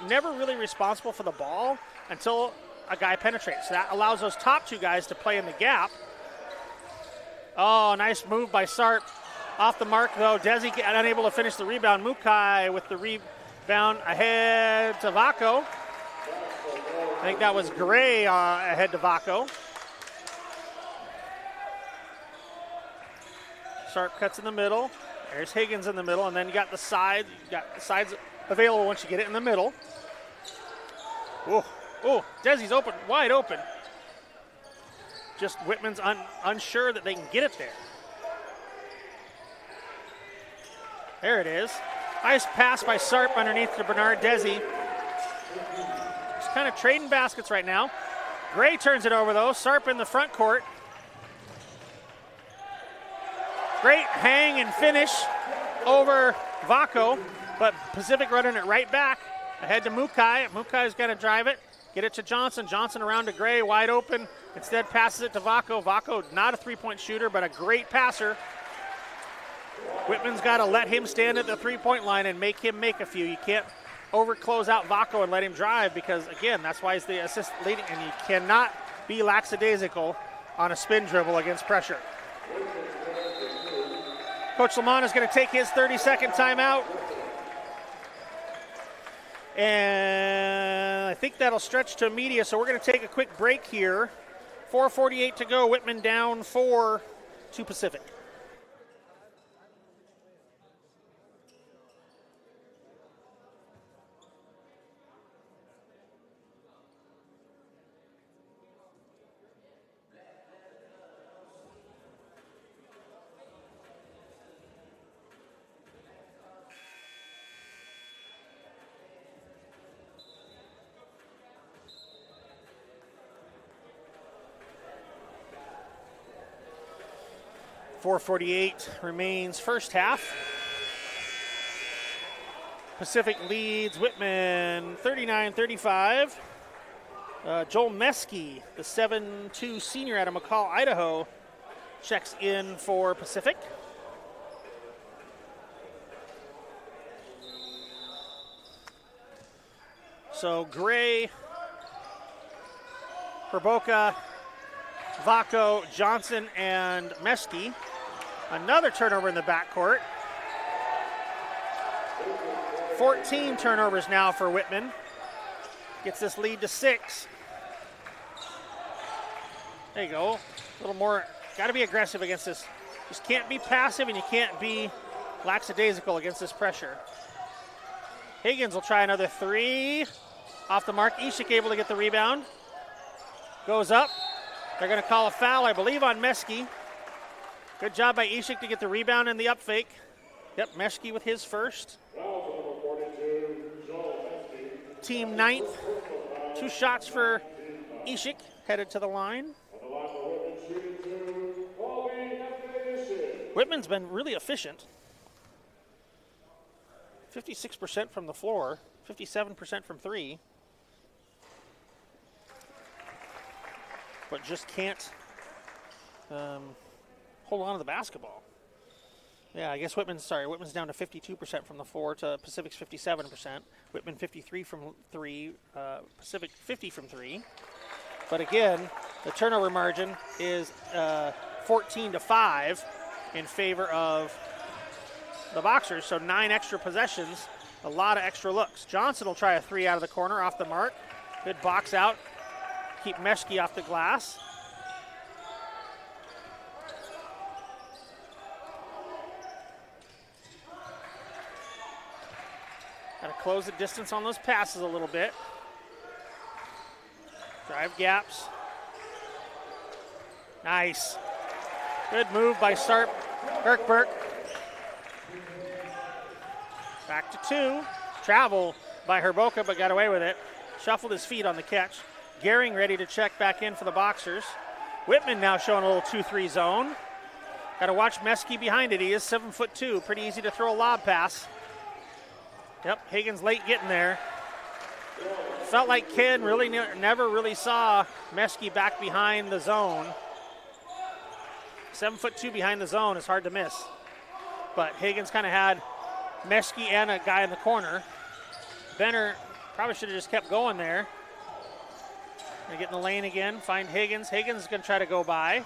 never really responsible for the ball until a guy penetrates. So that allows those top two guys to play in the gap. Oh, nice move by Sarp. Off the mark though. Desi unable to finish the rebound. Mukai with the rebound ahead to Vako. I think that was Gray ahead to Vako. Sarp cuts in the middle. There's Higgins in the middle, and then you got the side. You got the sides available once you get it in the middle. Oh, Desi's open, wide open. Just Whitman's unsure that they can get it there. There it is. Nice pass by Sarp underneath to Bernard Desi. Just kind of trading baskets right now. Gray turns it over though. Sarp in the front court. Great hang and finish over Vaco, but Pacific running it right back. Ahead to Mukai. Mukai's going to drive it. Get it to Johnson. Johnson around to Gray, wide open. Instead passes it to Vaco. Vaco, not a three-point shooter, but a great passer. Whitman's got to let him stand at the three-point line and make him make a few. You can't over-close out Vaco and let him drive because, again, that's why he's the assist leading, and you cannot be lackadaisical on a spin dribble against pressure. Coach Lamont is going to take his 30-second timeout. And I think that'll stretch to media, so we're going to take a quick break here. 4:48 to go. Whitman down 4 to Pacific. .448 remains first half. Pacific leads Whitman 39-35. Joel Meske, the 7'2 senior out of McCall, Idaho, checks in for Pacific. So Gray, Herboka, Vaco, Johnson, and Meske. Another turnover in the backcourt. 14 turnovers now for Whitman. Gets this lead to 6. There you go. A little more. Got to be aggressive against this. Just can't be passive and you can't be lackadaisical against this pressure. Higgins will try another three. Off the mark. Ishik able to get the rebound. Goes up. They're going to call a foul, I believe, on Meske. Good job by Ishik to get the rebound and the up fake. Yep, Meske with his first. Team 9th. 2 shots for Ishik, headed to the line. Whitman's been really efficient. 56% from the floor, 57% from 3. But just can't hold on to the basketball. Yeah, I guess Whitman's down to 52% from the floor to Pacific's 57%. Whitman 53 from 3, Pacific 50 from 3. But again, the turnover margin is 14-5 in favor of the Boxers. So 9 extra possessions, a lot of extra looks. Johnson will try a 3 out of the corner off the mark. Good box out. Keep Meske off the glass. Got to close the distance on those passes a little bit. Drive gaps. Nice. Good move by Sarp. Kirkberg. Back to 2. Travel by Herboka, but got away with it. Shuffled his feet on the catch. Gehring ready to check back in for the Boxers. Whitman now showing a little 2-3 zone. Got to watch Meske behind it. He is 7'2". Pretty easy to throw a lob pass. Yep, Higgins late getting there. Felt like Ken really never really saw Meske back behind the zone. 7'2" behind the zone is hard to miss. But Higgins kind of had Meske and a guy in the corner. Benner probably should have just kept going there. Gonna get in the lane again, find Higgins. Higgins is gonna try to go by.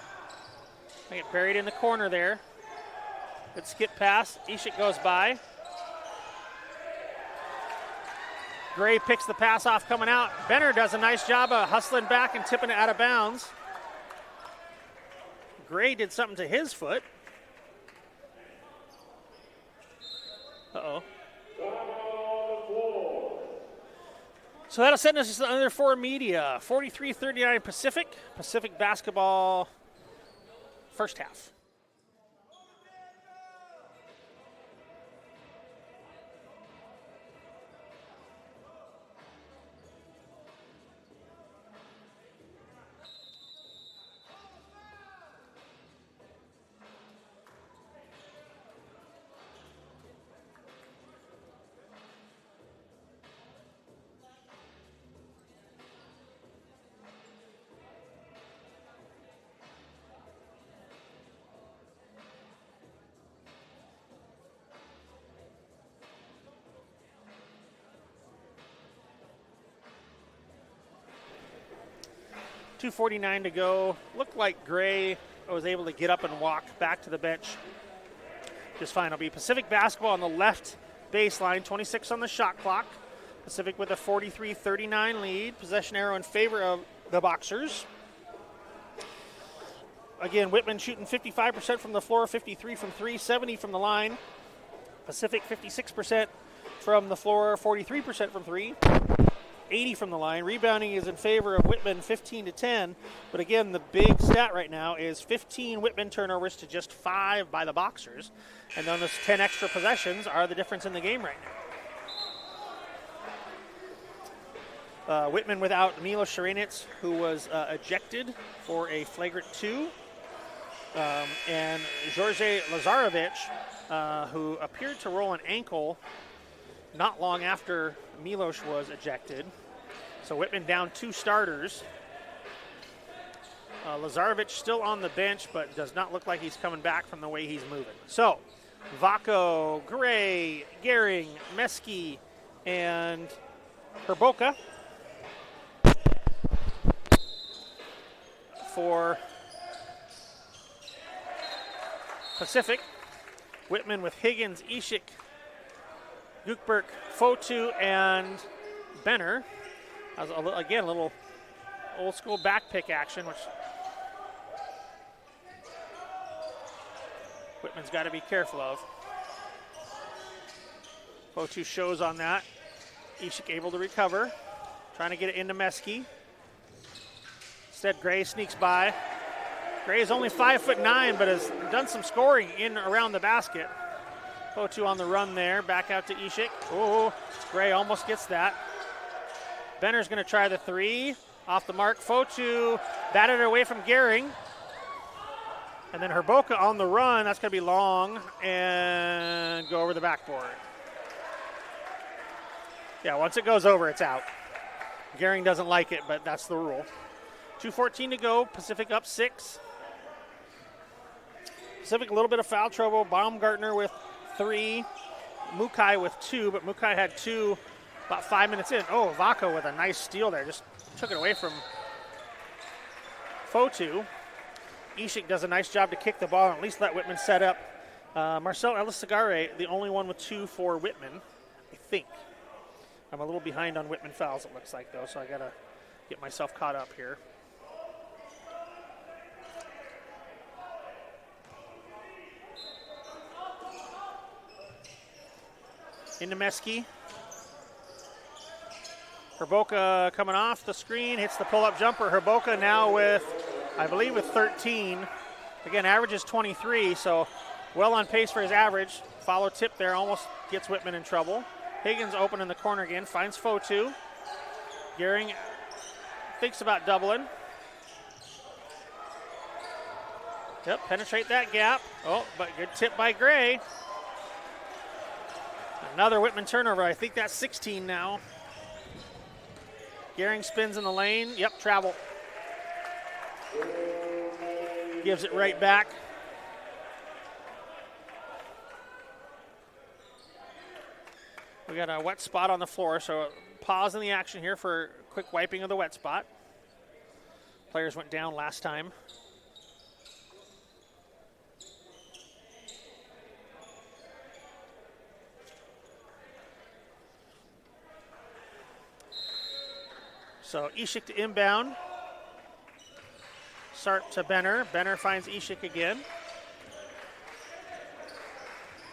I get buried in the corner there. Good skip pass. Ishik goes by. Gray picks the pass off coming out. Benner does a nice job of hustling back and tipping it out of bounds. Gray did something to his foot. Uh-oh. So that'll send us to under 4 media. 43-39 Pacific. Pacific basketball first half. 2:49 to go. Looked like Gray was able to get up and walk back to the bench just fine. It'll be Pacific basketball on the left baseline, 26 on the shot clock. Pacific with a 43-39 lead. Possession arrow in favor of the Boxers. Again, Whitman shooting 55% from the floor, 53 from three, 70 from the line. Pacific 56% from the floor, 43% from three, 80 from the line. Rebounding is in favor of Whitman, 15-10. But again, the big stat right now is 15 Whitman turnovers to just 5 by the Boxers. And then those 10 extra possessions are the difference in the game right now. Whitman without Milo Sharanec, who was ejected for a flagrant 2. And George Lazarevic, who appeared to roll an ankle not long after Milos was ejected. So Whitman down 2 starters. Lazarevic still on the bench, but does not look like he's coming back from the way he's moving. So Vaco, Gray, Gehring, Meski, and Herboka for Pacific. Whitman with Higgins, Ishik, Gukberg, Fotu, and Benner. Again, a little old school back pick action, which Whitman's got to be careful of. Fotu shows on that. Ishik able to recover, trying to get it into Meski. Instead, Gray sneaks by. Gray is only 5'9", but has done some scoring in around the basket. Fotu on the run there, back out to Ishik. Oh, Gray almost gets that. Benner's going to try the 3. Off the mark, Fotu batted it away from Gehring. And then Herboka on the run, that's going to be long, and go over the backboard. Yeah, once it goes over, it's out. Gehring doesn't like it, but that's the rule. 2:14 to go, Pacific up 6. Pacific a little bit of foul trouble. Baumgartner with 3, Mukai with 2, but Mukai had 2 about 5 minutes in. Oh, Vaco with a nice steal there, just took it away from Fotu. Ishik does a nice job to kick the ball and at least let Whitman set up. Marcel Ellis-Sagare, the only one with 2 for Whitman, I think. I'm a little behind on Whitman fouls, it looks like, though, so I got to get myself caught up here. Into Meski. Herboka coming off the screen, hits the pull-up jumper. Herboka now with, I believe, with 13. Again, average is 23, so well on pace for his average. Follow tip there, almost gets Whitman in trouble. Higgins open in the corner again, finds Fotu. Gehring thinks about doubling. Yep, penetrate that gap. Oh, but good tip by Gray. Another Whitman turnover. I think that's 16 now. Gehring spins in the lane. Yep, travel. Gives it right back. We got a wet spot on the floor, so pause in the action here for a quick wiping of the wet spot. Players went down last time. So Ishik to inbound. Sarp to Benner. Benner finds Ishik again.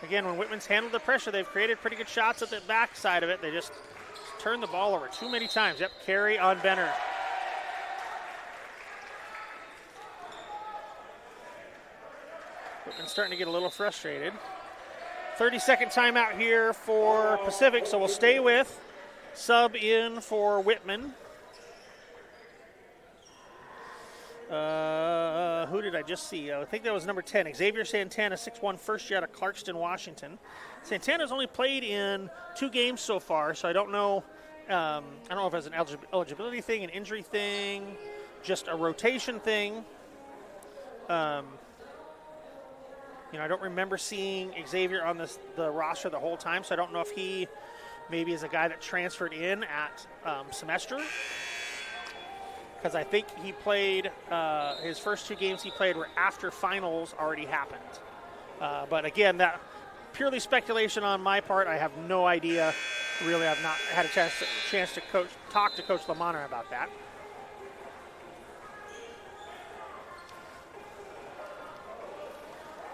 Again, when Whitman's handled the pressure, they've created pretty good shots at the back side of it. They just turn the ball over too many times. Yep, carry on Benner. Whitman's starting to get a little frustrated. 30-second timeout here for Pacific, so we'll stay with sub in for Whitman. Who did I just see? I think that was number 10, Xavier Santana, 6'1", first year out of Clarkston, Washington. Santana's only played in 2 games so far, so I don't know. I don't know if it's an eligibility thing, an injury thing, just a rotation thing. I don't remember seeing Xavier on the roster the whole time, so I don't know if he maybe is a guy that transferred in at semester. because I think he played his first 2 games he played were after finals already happened. But again, that purely speculation on my part. I have no idea. Really, I've not had a chance to talk to Coach Lamanna about that.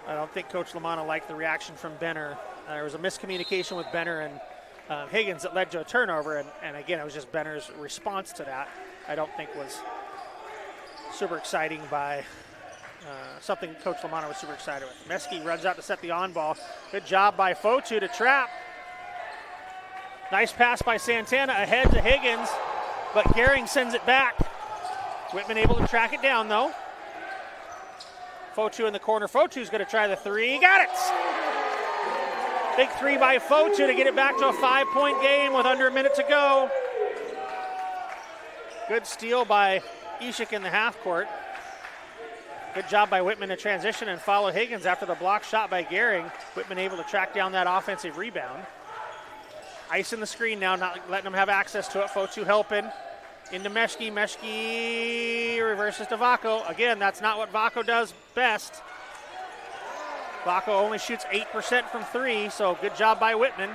I don't think Coach Lamanna liked the reaction from Benner. There was a miscommunication with Benner and Higgins that led to a turnover, and again, it was just Benner's response to that. I don't think was super exciting by something Coach Lamanna was super excited with. Meske runs out to set the on ball. Good job by Fotu to trap. Nice pass by Santana ahead to Higgins, but Gehring sends it back. Whitman able to track it down though. Fotu in the corner. Fotu's going to try the 3. Got it! Big 3 by Fotu to get it back to a 5-point game with under a minute to go. Good steal by Ishik in the half court. Good job by Whitman to transition and follow Higgins after the block shot by Gehring. Whitman able to track down that offensive rebound. Ice in the screen now, not letting them have access to it. Fotu helping. Into Meske. Meske reverses to Vako. Again, that's not what Vako does best. Vako only shoots 8% from 3, so good job by Whitman.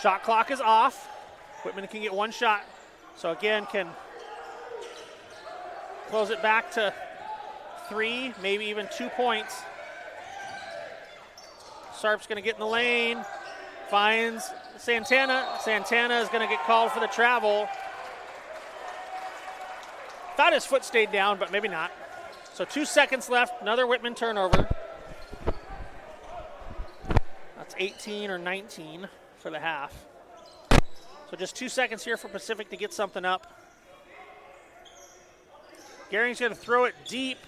Shot clock is off. Whitman can get 1 shot. So again, can close it back to 3, maybe even 2 points. Sarp's going to get in the lane, finds Santana. Santana is going to get called for the travel. Thought his foot stayed down, but maybe not. So 2 seconds left, another Whitman turnover. That's 18 or 19 for the half. So just 2 seconds here for Pacific to get something up. Gehring's going to throw it deep.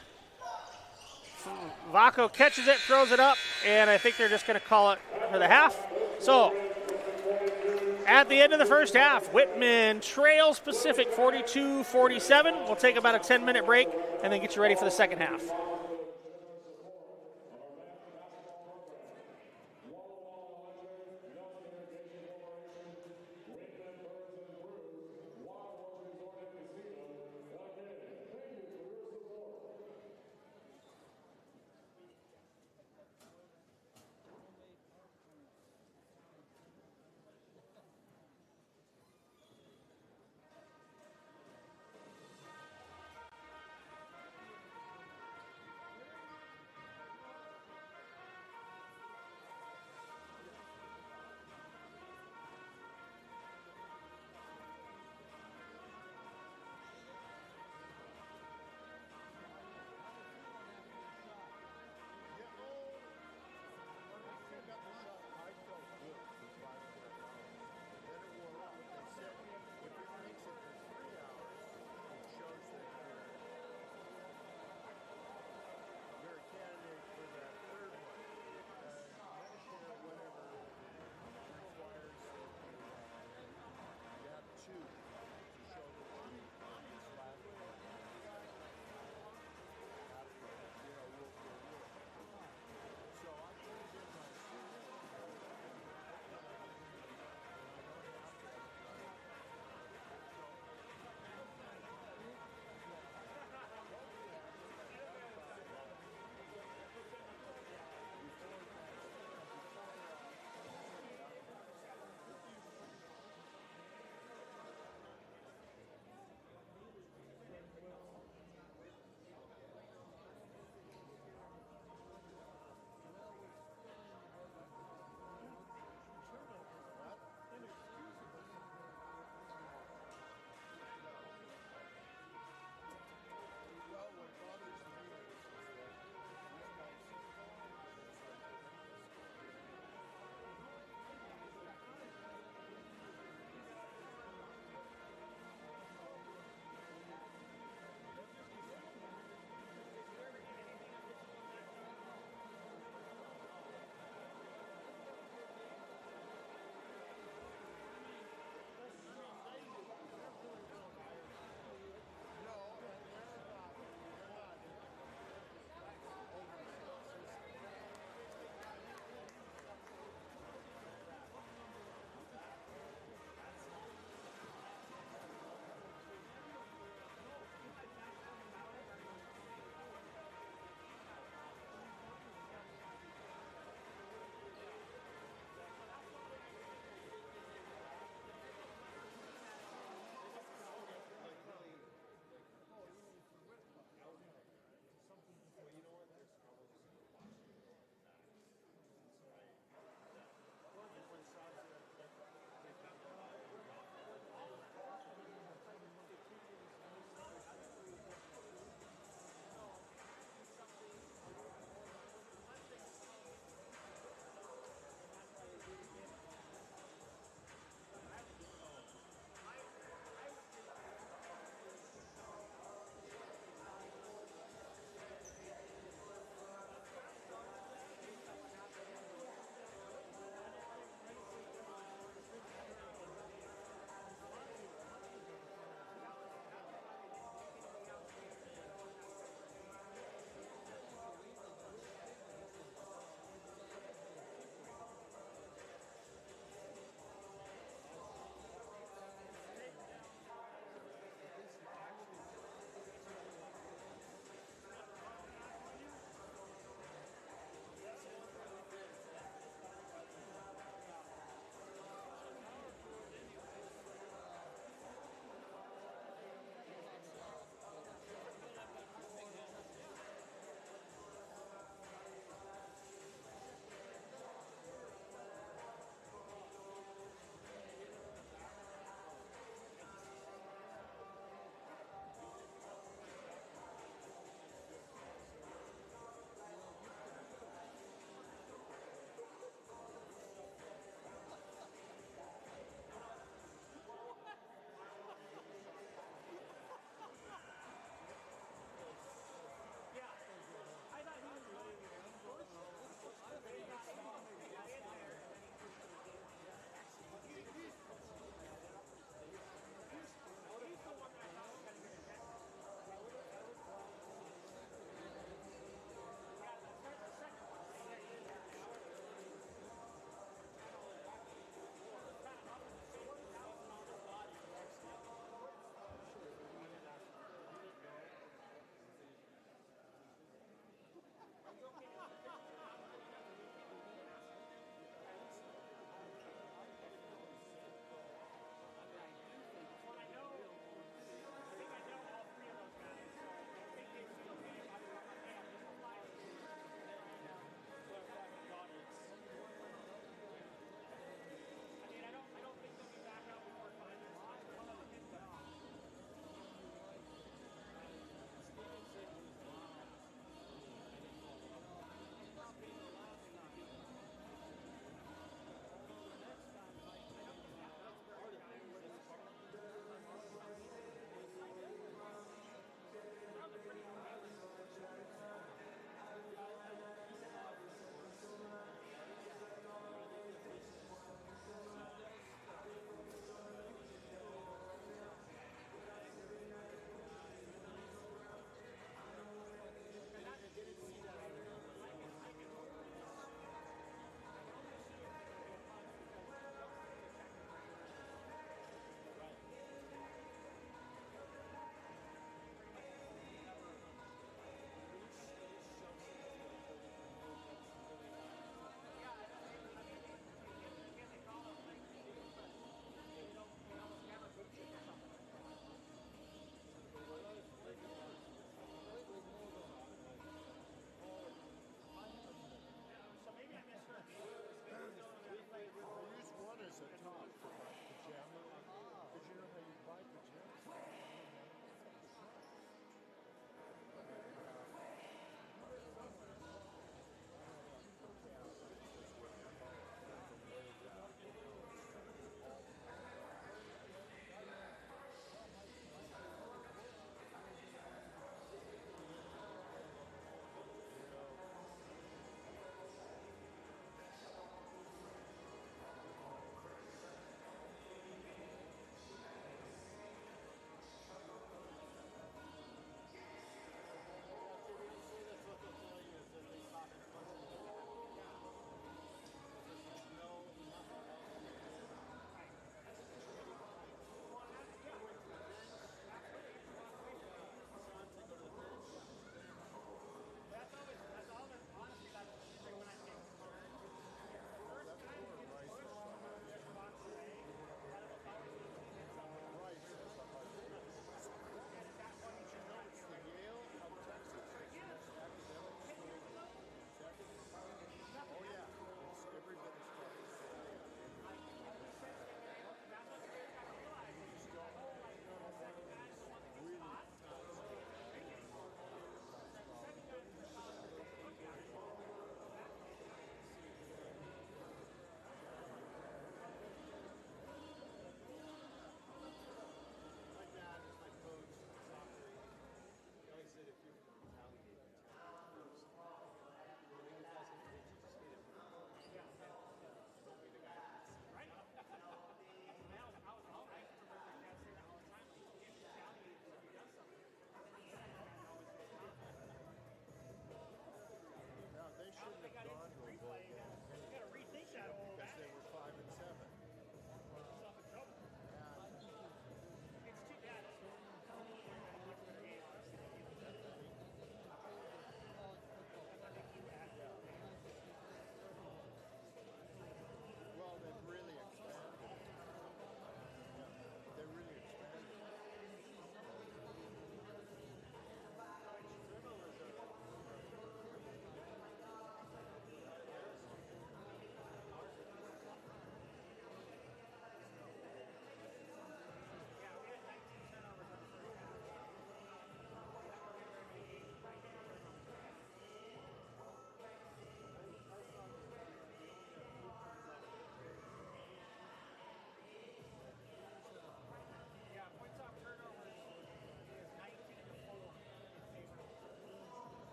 Vako catches it, throws it up, and I think they're just going to call it for the half. So, at the end of the first half, Whitman trails Pacific 42-47. We'll take about a 10-minute break and then get you ready for the second half.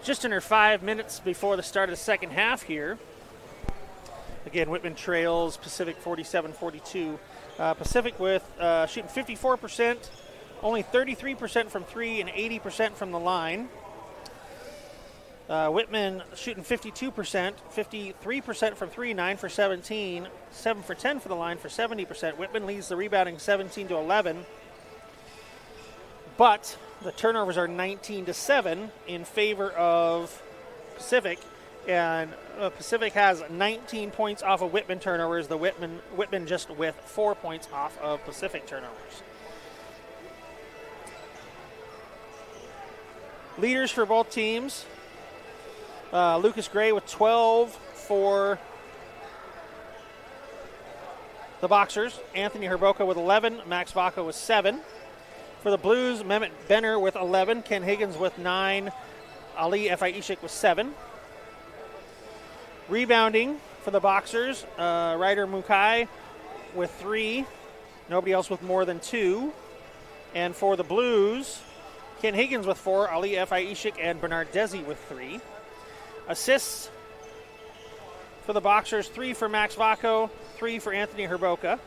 just under 5 minutes before the start of the second half here. Again, Whitman trails Pacific 47-42. Pacific with shooting 54%, only 33% from three and 80% from the line. Whitman shooting 52%, 53% from three, 9 for 17, 7 for 10 for the line for 70%. Whitman leads the rebounding 17-11, but the turnovers are 19-7 in favor of Pacific, and Pacific has 19 points off of Whitman turnovers. The Whitman just with 4 points off of Pacific turnovers. Leaders for both teams. Lucas Gray with 12 for the Boxers. Anthony Herboka with 11. Max Vaca with 7. For the Blues, Mehmet Benner with 11. Ken Higgins with 9. Ali F.I.Ishik with 7. Rebounding for the Boxers, Ryder Mukai with 3. Nobody else with more than 2. And for the Blues, Ken Higgins with 4. Ali F.I.Ishik and Bernard Desi with 3. Assists for the Boxers, 3 for Max Vaco, 3 for Anthony Herboka.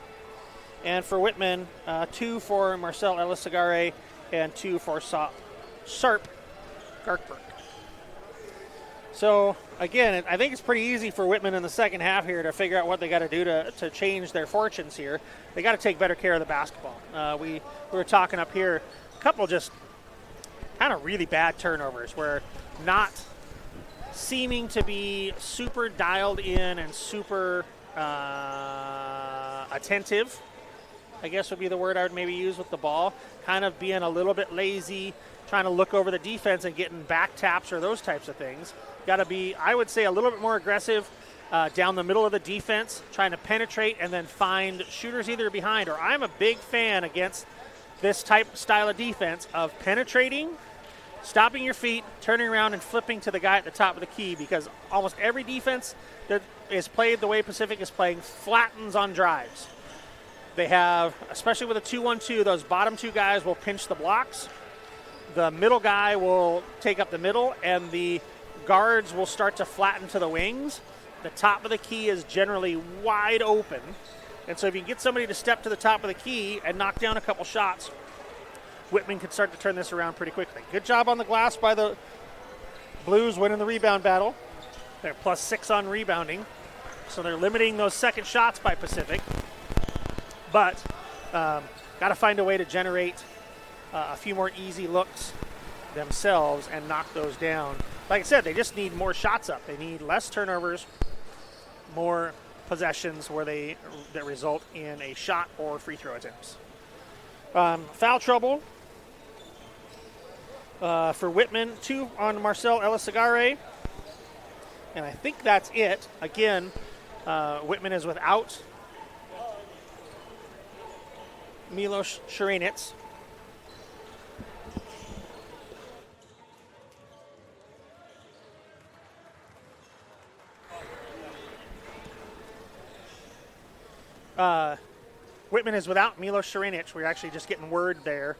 And for Whitman, 2 for Marcel Elisagare and 2 for Sarp Garkberg. So, again, I think it's pretty easy for Whitman in the second half here to figure out what they got to do to change their fortunes here. They got to take better care of the basketball. We were talking up here, a couple just kind of really bad turnovers where not seeming to be super dialed in and super attentive, I guess would be the word I would maybe use with the ball. Kind of being a little bit lazy, trying to look over the defense and getting back taps or those types of things. Got to be, I would say, a little bit more aggressive down the middle of the defense, trying to penetrate and then find shooters either behind, or I'm a big fan against this style of defense of penetrating, stopping your feet, turning around, and flipping to the guy at the top of the key, because almost every defense that is played the way Pacific is playing flattens on drives. They have, especially with a 2-1-2, those bottom two guys will pinch the blocks. The middle guy will take up the middle, and the guards will start to flatten to the wings. The top of the key is generally wide open. And so if you can get somebody to step to the top of the key and knock down a couple shots, Whitman could start to turn this around pretty quickly. Good job on the glass by the Blues, winning the rebound battle. They're +6 on rebounding, so they're limiting those second shots by Pacific. But got to find a way to generate a few more easy looks themselves and knock those down. Like I said, they just need more shots up. They need less turnovers, more possessions that result in a shot or free throw attempts. Foul trouble for Whitman, 2 on Marcel Elisagare. And I think that's it. Again, Whitman is without Milos Širenec. Whitman is without Milos Širenec. We're actually just getting word there.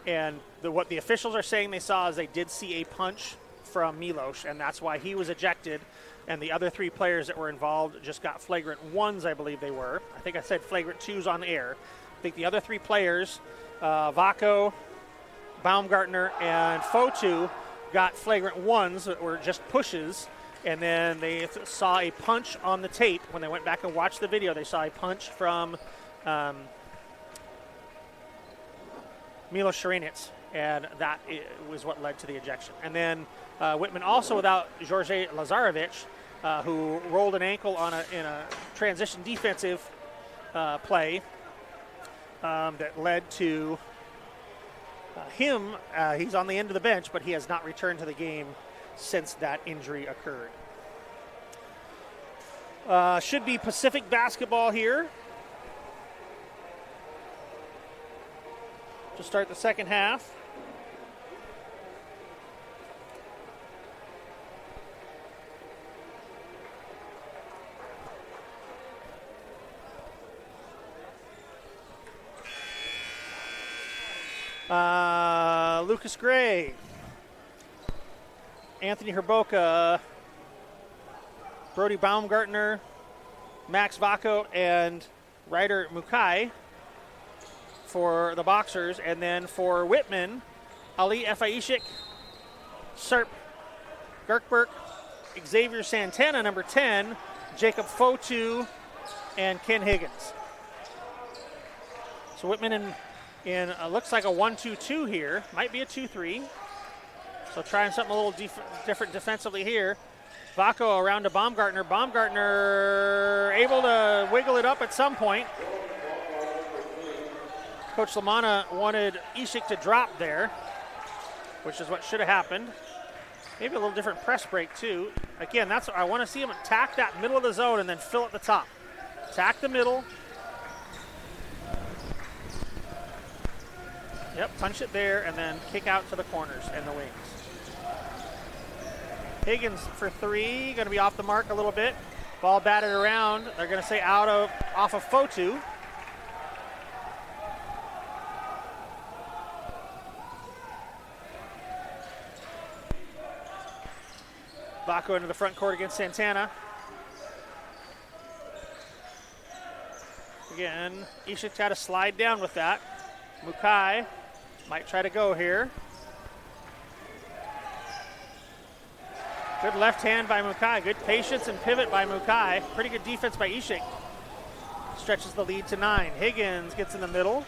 And what the officials are saying they saw is they did see a punch from Milos, and that's why he was ejected. And the other 3 players that were involved just got flagrant 1s, I believe they were. I think I said flagrant 2s on the air. I think the other 3 players, Vaco, Baumgartner, and Fotu, got flagrant 1s that were just pushes. And then they saw a punch on the tape. When they went back and watched the video, they saw a punch from Milos Širenec, and that was what led to the ejection. And then Whitman also without George Lazarevic, who rolled an ankle in a transition defensive play that led to him. He's on the end of the bench, but he has not returned to the game since that injury occurred. Should be Pacific basketball here to start the second half. Lucas Gray Anthony Herboka, Brody Baumgartner, Max Vacco, and Ryder Mukai for the Boxers. And then for Whitman, Ali Efaishik, Serp Gerkberg, Xavier Santana, number 10, Jacob Fotu, and Ken Higgins. So Whitman in looks like a 1-2-2 here. Might be a 2-3. So trying something a little different defensively here. Vacco around to Baumgartner. Baumgartner able to wiggle it up at some point. Coach Lamanna wanted Ishik to drop there, which is what should have happened. Maybe a little different press break too. Again, that's what I want to see him attack that middle of the zone and then fill at the top. Attack the middle. Yep, punch it there and then kick out to the corners and the wings. Higgins for 3, going to be off the mark a little bit. Ball batted around. They're going to say off of Fotu. Vacco into the front court against Santana. Again, Ishik had to slide down with that. Mukai might try to go here. Good left hand by Mukai. Good patience and pivot by Mukai. Pretty good defense by Ishik. Stretches the lead to 9. Higgins gets in the middle.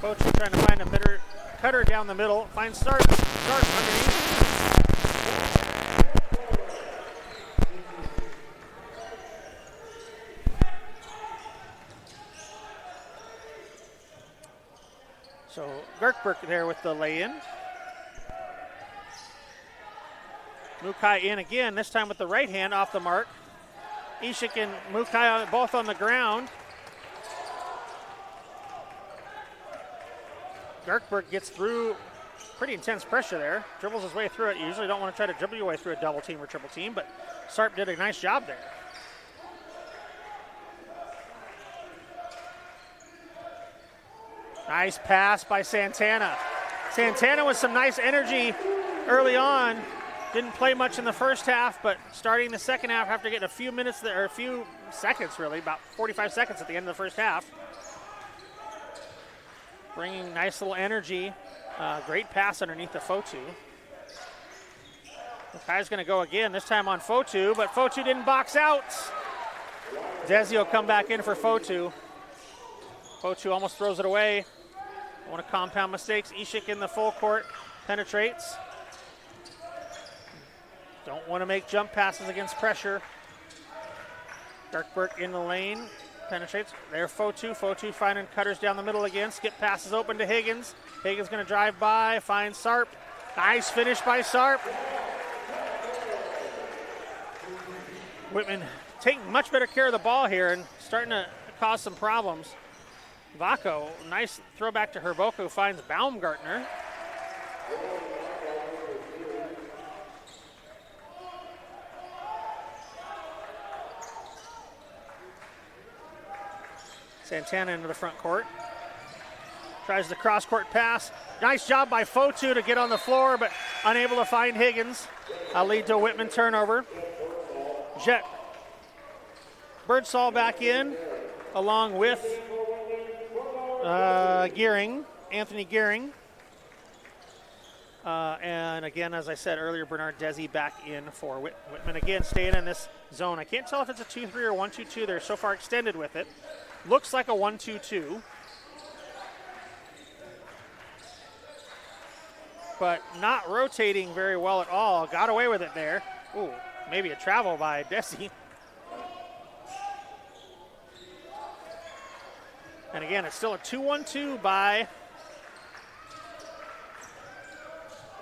Coach trying to find a cutter down the middle. Finds Stark underneath. So Gerkberg there with the lay-in. Mukai in again, this time with the right hand off the mark. Ishik and Mukai both on the ground. Gerkberg gets through pretty intense pressure there. Dribbles his way through it. You usually don't want to try to dribble your way through a double team or triple team, but Sarp did a nice job there. Nice pass by Santana. Santana with some nice energy early on. Didn't play much in the first half, but starting the second half after getting a few minutes there, or a few seconds really, about 45 seconds at the end of the first half. Bringing nice little energy. Great pass underneath the Fotu. Mukai's going to go again, this time on Fotu, but Fotu didn't box out. Desi will come back in for Fotu. Fotu almost throws it away. Don't want to compound mistakes. Ishik in the full court, penetrates. Don't want to make jump passes against pressure. Gerkberg in the lane, penetrates. There Fotu. Fotu finding cutters down the middle again. Skip passes open to Higgins. Higgins going to drive by, finds Sarp. Nice finish by Sarp. Whitman taking much better care of the ball here and starting to cause some problems. Vacco, nice throwback to Herboka, who finds Baumgartner. Santana into the front court. Tries the cross-court pass. Nice job by Fotu to get on the floor, but unable to find Higgins. Lead to a Whitman turnover. Jet Birdsall back in, along with Gearing, Anthony Gearing. And again, as I said earlier, Bernard Desi back in for Whitman. Again, staying in this zone. I can't tell if it's a 2-3 or 1-2-2. They're so far extended with it. Looks like a 1-2-2. But not rotating very well at all. Got away with it there. Ooh, maybe a travel by Desi. And again, it's still a 2-1-2 by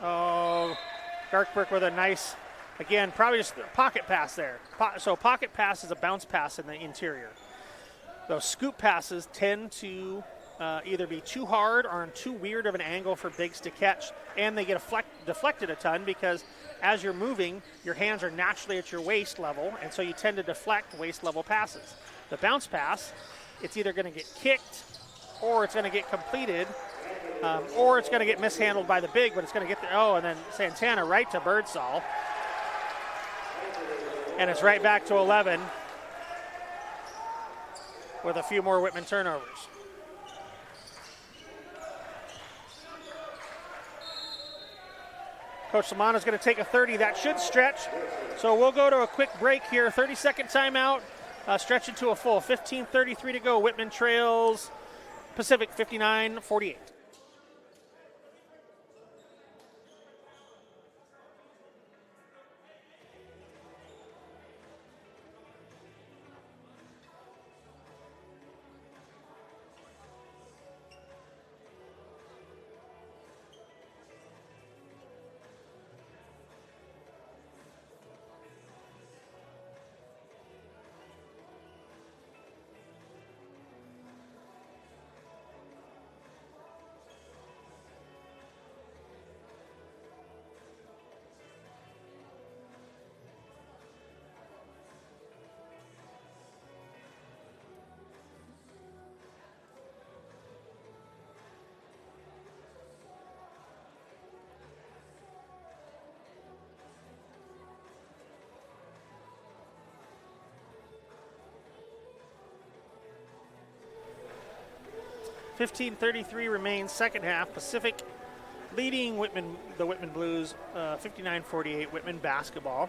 Gerkberg with a nice, again, probably just a pocket pass there. So pocket pass is a bounce pass in the interior. Those scoop passes tend to either be too hard or on too weird of an angle for bigs to catch, and they get deflected a ton because as you're moving, your hands are naturally at your waist level, and so you tend to deflect waist level passes. The bounce pass, it's either going to get kicked or it's going to get completed or it's going to get mishandled by the big, but it's going to get there. Oh, and then Santana right to Birdsall. And it's right back to 11 with a few more Whitman turnovers. Coach Lamana's going to take a 30. That should stretch. So we'll go to a quick break here. 30-second timeout. Stretch into a full. 15:33 to go. Whitman trails Pacific 59-48. $15:33 remains, second half. Pacific leading the Whitman Blues 59-48. Whitman basketball.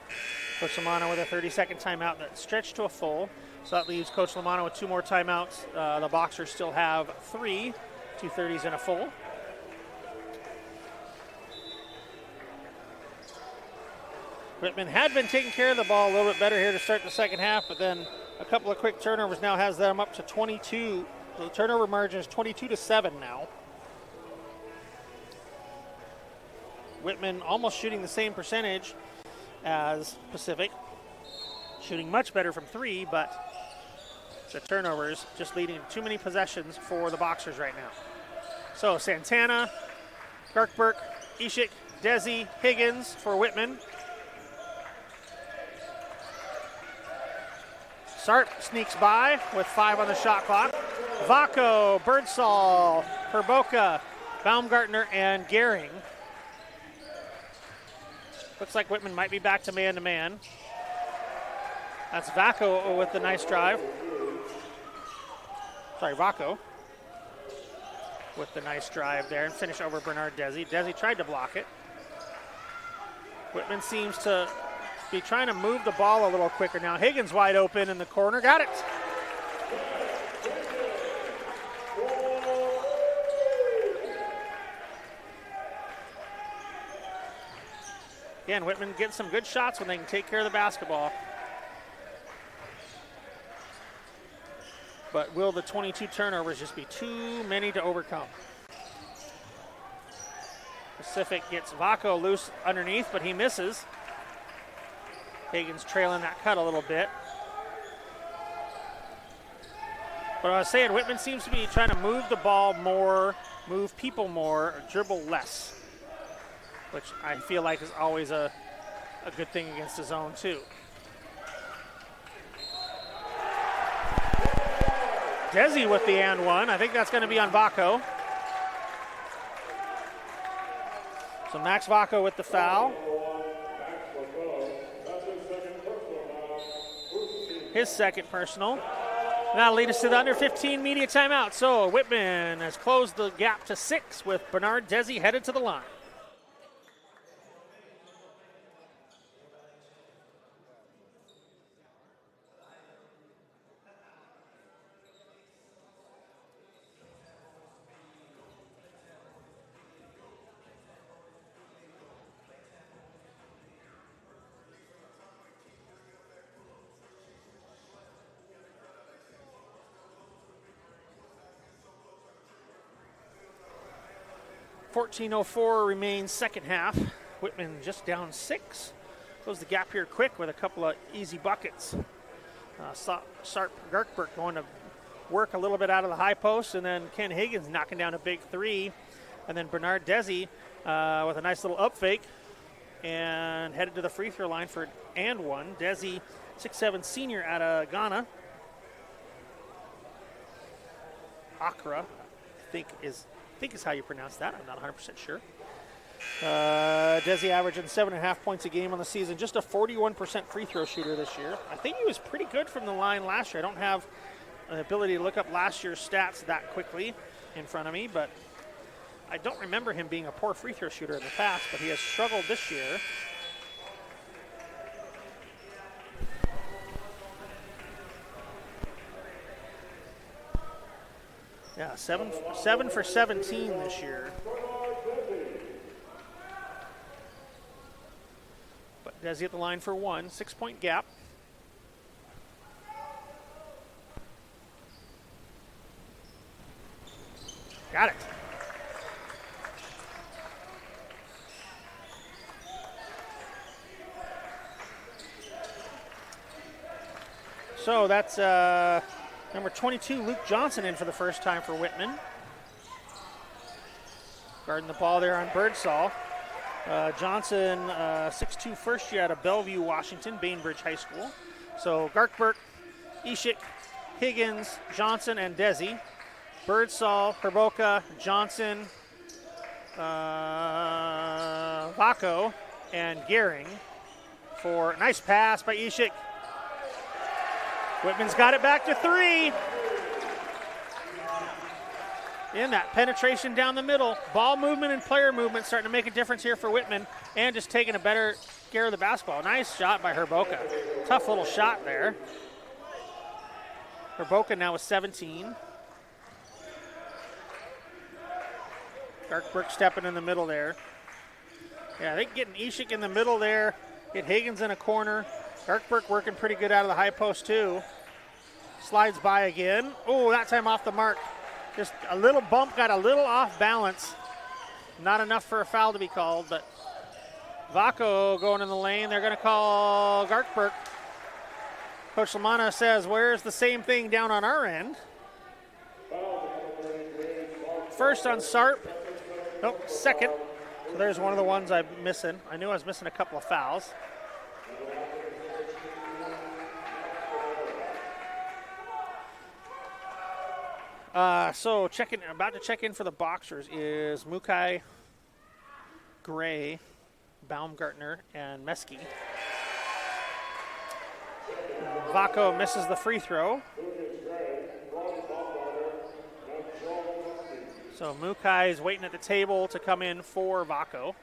Coach Lamana with a 30-second timeout that stretched to a full. So that leaves Coach Lamana with 2 more timeouts. The Boxers still have 3, 2 30s and a full. Whitman had been taking care of the ball a little bit better here to start the second half, but then a couple of quick turnovers now has them up to 22. The turnover margin is 22-7 now. Whitman almost shooting the same percentage as Pacific. Shooting much better from 3, but the turnovers just leading to too many possessions for the Boxers right now. So Santana, Garkberg, Ishik, Desi, Higgins for Whitman. Sarp sneaks by with 5 on the shot clock. Vaco, Birdsall, Herboka, Baumgartner, and Gehring. Looks like Whitman might be back to man-to-man. That's Vaco with the nice drive. Sorry, Vaco with the nice drive there and finish over Bernard Desi. Desi tried to block it. Whitman seems to be trying to move the ball a little quicker now. Higgins wide open in the corner. Got it. Again, Whitman gets some good shots when they can take care of the basketball. But will the 22 turnovers just be too many to overcome? Pacific gets Vaco loose underneath, but he misses. Higgins trailing that cut a little bit. But I was saying, Whitman seems to be trying to move the ball more, move people more, dribble less, which I feel like is always a good thing against the zone too. Desi with the and one. I think that's going to be on Vaco. So Max Vaco with the foul. His second personal. That'll lead us to the under 15 media timeout. So Whitman has closed the gap to 6 with Bernard Desi headed to the line. $14:04 remains second half. Whitman just down 6. Close the gap here quick with a couple of easy buckets. Sarp Garkberg going to work a little bit out of the high post, and then Ken Higgins knocking down a big 3. And then Bernard Desi with a nice little up fake and headed to the free throw line for and one. Desi, 6'7" senior out of Ghana. Accra, I think, is think is how you pronounce that. I'm not 100% sure. Desi averaging 7.5 points a game on the season. Just a 41% free throw shooter this year. I think he was pretty good from the line last year. I don't have an ability to look up last year's stats that quickly in front of me, but I don't remember him being a poor free throw shooter in the past, but he has struggled this year. Yeah, 7 for 17 this year. But Desi at the line for one, 6-point gap. Got it. So that's number 22, Luke Johnson, in for the first time for Whitman. Guarding the ball there on Birdsall. Johnson, 6'2", first year out of Bellevue, Washington, Bainbridge High School. So Garkberg, Ishik, Higgins, Johnson, and Desi. Birdsall, Herboka, Johnson, Vaco, and Gehring for nice pass by Ishik. Whitman's got it back to three. In that penetration down the middle. Ball movement and player movement starting to make a difference here for Whitman, and just taking a better care of the basketball. Nice shot by Herboka. Tough little shot there. Herboka now with 17. Garkberg stepping in the middle there. Yeah, I think getting Ishik in the middle there, get Higgins in a corner. Garkberg working pretty good out of the high post too. Slides by again. Oh, that time off the mark. Just a little bump, got a little off balance. Not enough for a foul to be called, but Vaco going in the lane. They're going to call Garkberg. Coach Lamanna says, where's the same thing down on our end? First on Sarp. Nope, second. So there's one of the ones I'm missing. I knew I was missing a couple of fouls. So about to check in for the Boxers is Mukai, Gray, Baumgartner, and Meski. Vaco misses the free throw. So Mukai is waiting at the table to come in for Vaco.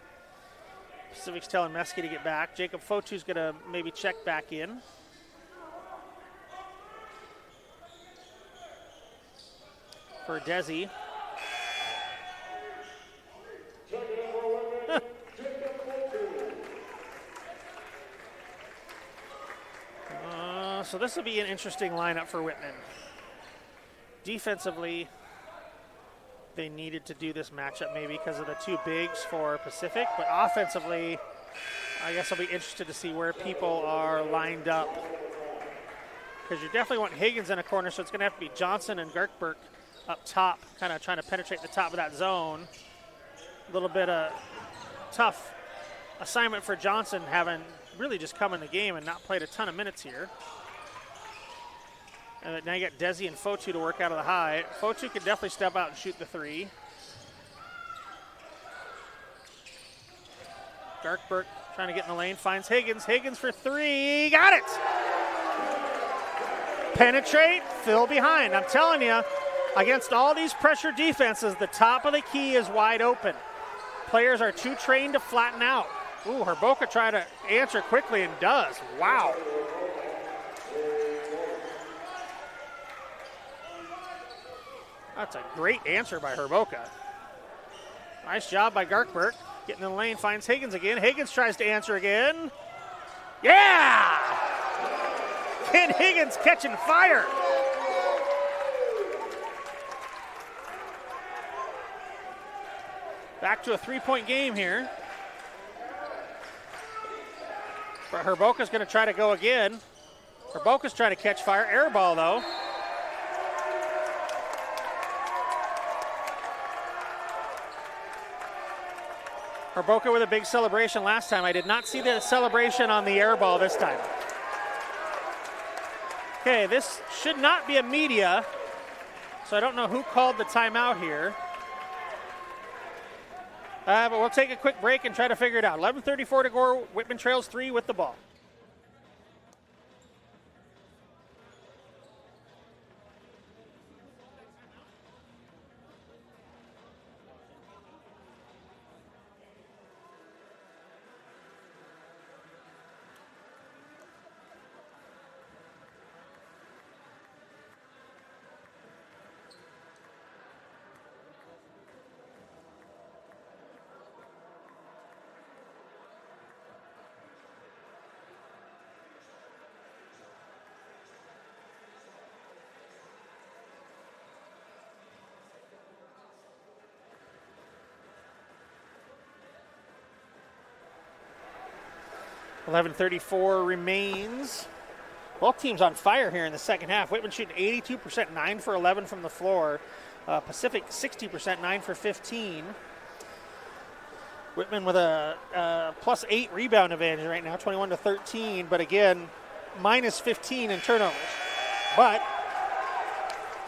Pacific's telling Meski to get back. Jacob Fotu's going to maybe check back in. For Desi. So this will be an interesting lineup for Whitman. Defensively, they needed to do this matchup maybe because of the two bigs for Pacific, but offensively, I guess I'll be interested to see where people are lined up. Because you definitely want Higgins in a corner, so it's going to have to be Johnson and Garkberg up top, kind of trying to penetrate the top of that zone. A little bit of tough assignment for Johnson, having really just come in the game and not played a ton of minutes here. And now you got Desi and Fotu to work out of the high. Fotu can definitely step out and shoot the three. Garkberg trying to get in the lane, finds Higgins. Higgins for three, got it! Penetrate, fill behind. I'm telling you, against all these pressure defenses, the top of the key is wide open. Players are too trained to flatten out. Ooh, Herboka tried to answer quickly and does. Wow. That's a great answer by Herboka. Nice job by Garkberg. Getting in the lane, finds Higgins again. Higgins tries to answer again. Yeah! Ken Higgins catching fire. Back to a three-point game here. But Herboka's going to try to go again. Herboka's trying to catch fire. Air ball, though. Herboka with a big celebration last time. I did not see the celebration on the air ball this time. Okay, this should not be a media, so I don't know who called the timeout here. But we'll take a quick break and try to figure it out. 11:34 to go. Whitman trails 3 with the ball. .11:34 remains. Both teams on fire here in the second half. Whitman shooting 82%, 9 for 11 from the floor. Pacific 60%, 9 for 15. Whitman with a +8 rebound advantage right now, 21-13. But again, -15 in turnovers. But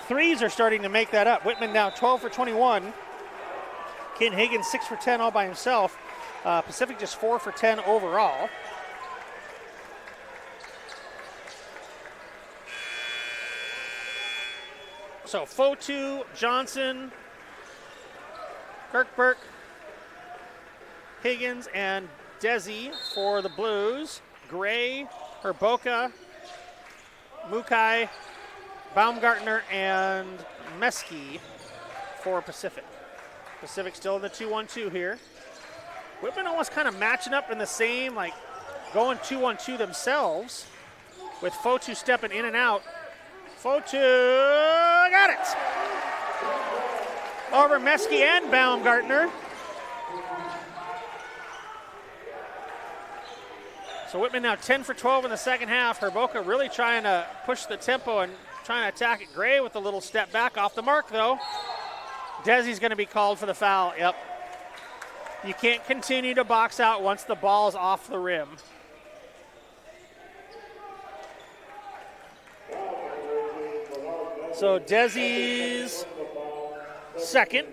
threes are starting to make that up. Whitman now 12 for 21. Ken Higgins 6 for 10 all by himself. Pacific just 4 for 10 overall. So Fotu, Johnson, Kirkburg, Higgins, and Desi for the Blues. Gray, Herboka, Mukai, Baumgartner, and Meski for Pacific. Pacific still in the 2-1-2 here. Whitman almost kind of matching up in the same, like going 2-1-2 themselves, with Fotu stepping in and out. Fotu got it. Over Meski and Baumgartner. So Whitman now 10 for 12 in the second half. Herboka really trying to push the tempo and trying to attack it. Gray with a little step back off the mark though. Desi's going to be called for the foul. Yep. You can't continue to box out once the ball's off the rim. So Desi's second.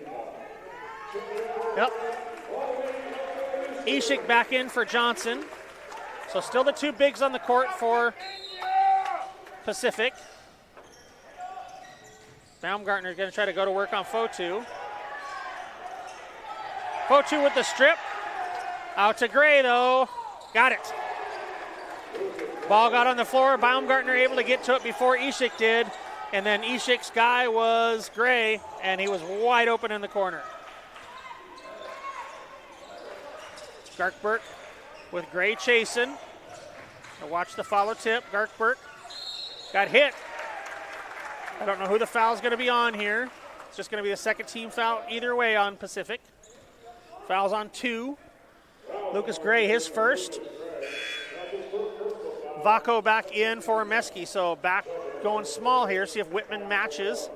Yep. Ishik back in for Johnson. So still the two bigs on the court for Pacific. Baumgartner is going to try to go to work on Fotu. Fotu with the strip. Out to Gray though. Got it. Ball got on the floor. Baumgartner able to get to it before Ishik did. And then Ishik's guy was Gray, and he was wide open in the corner. Garkberg with Gray chasing. Now watch the follow tip. Garkberg got hit. I don't know who the foul's going to be on here. It's just going to be the second team foul either way on Pacific. Foul's on 2. Lucas Gray, his first. Vaco back in for Meski, so back going small here. See if Whitman matches.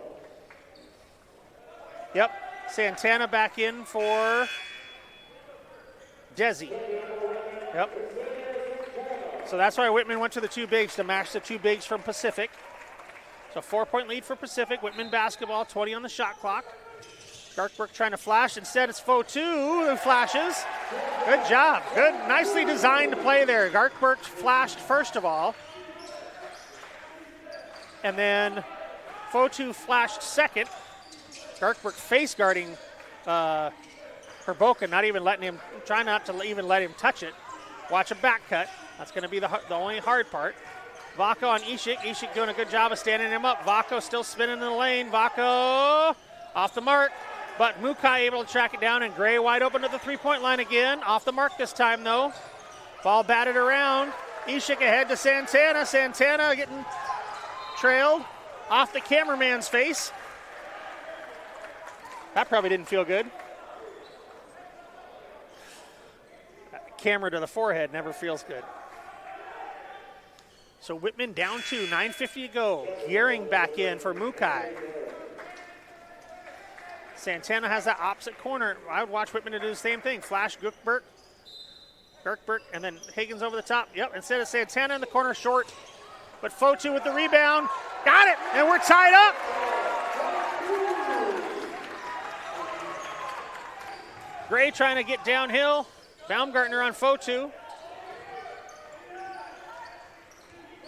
Yep, Santana back in for Desi. Yep. So that's why Whitman went to the two bigs to match the two bigs from Pacific. So 4-point lead for Pacific. Whitman basketball, 20 on the shot clock. Garkberg trying to flash. Instead, it's Fotu who flashes. Good job. Good, nicely designed play there. Garkberg flashed first of all. And then Fotu flashed second. Garkberg face guarding Herboka, not even letting him, trying not to even let him touch it. Watch a back cut. That's going to be the only hard part. Vaco on Ishik. Ishik doing a good job of standing him up. Vaco still spinning in the lane. Vaco off the mark. But Mukai able to track it down, and Gray wide open to the three-point line again. Off the mark this time, though. Ball batted around. Ishik ahead to Santana. Santana getting trailed off the cameraman's face. That probably didn't feel good. Camera to the forehead never feels good. So Whitman down 2, 9:50 to go. Gearing back in for Mukai. Santana has that opposite corner. I would watch Whitman to do the same thing. Flash Gurkberg, and then Higgins over the top. Yep, instead of Santana in the corner, short. But Fotu with the rebound. Got it, and we're tied up. Gray trying to get downhill. Baumgartner on Fotu.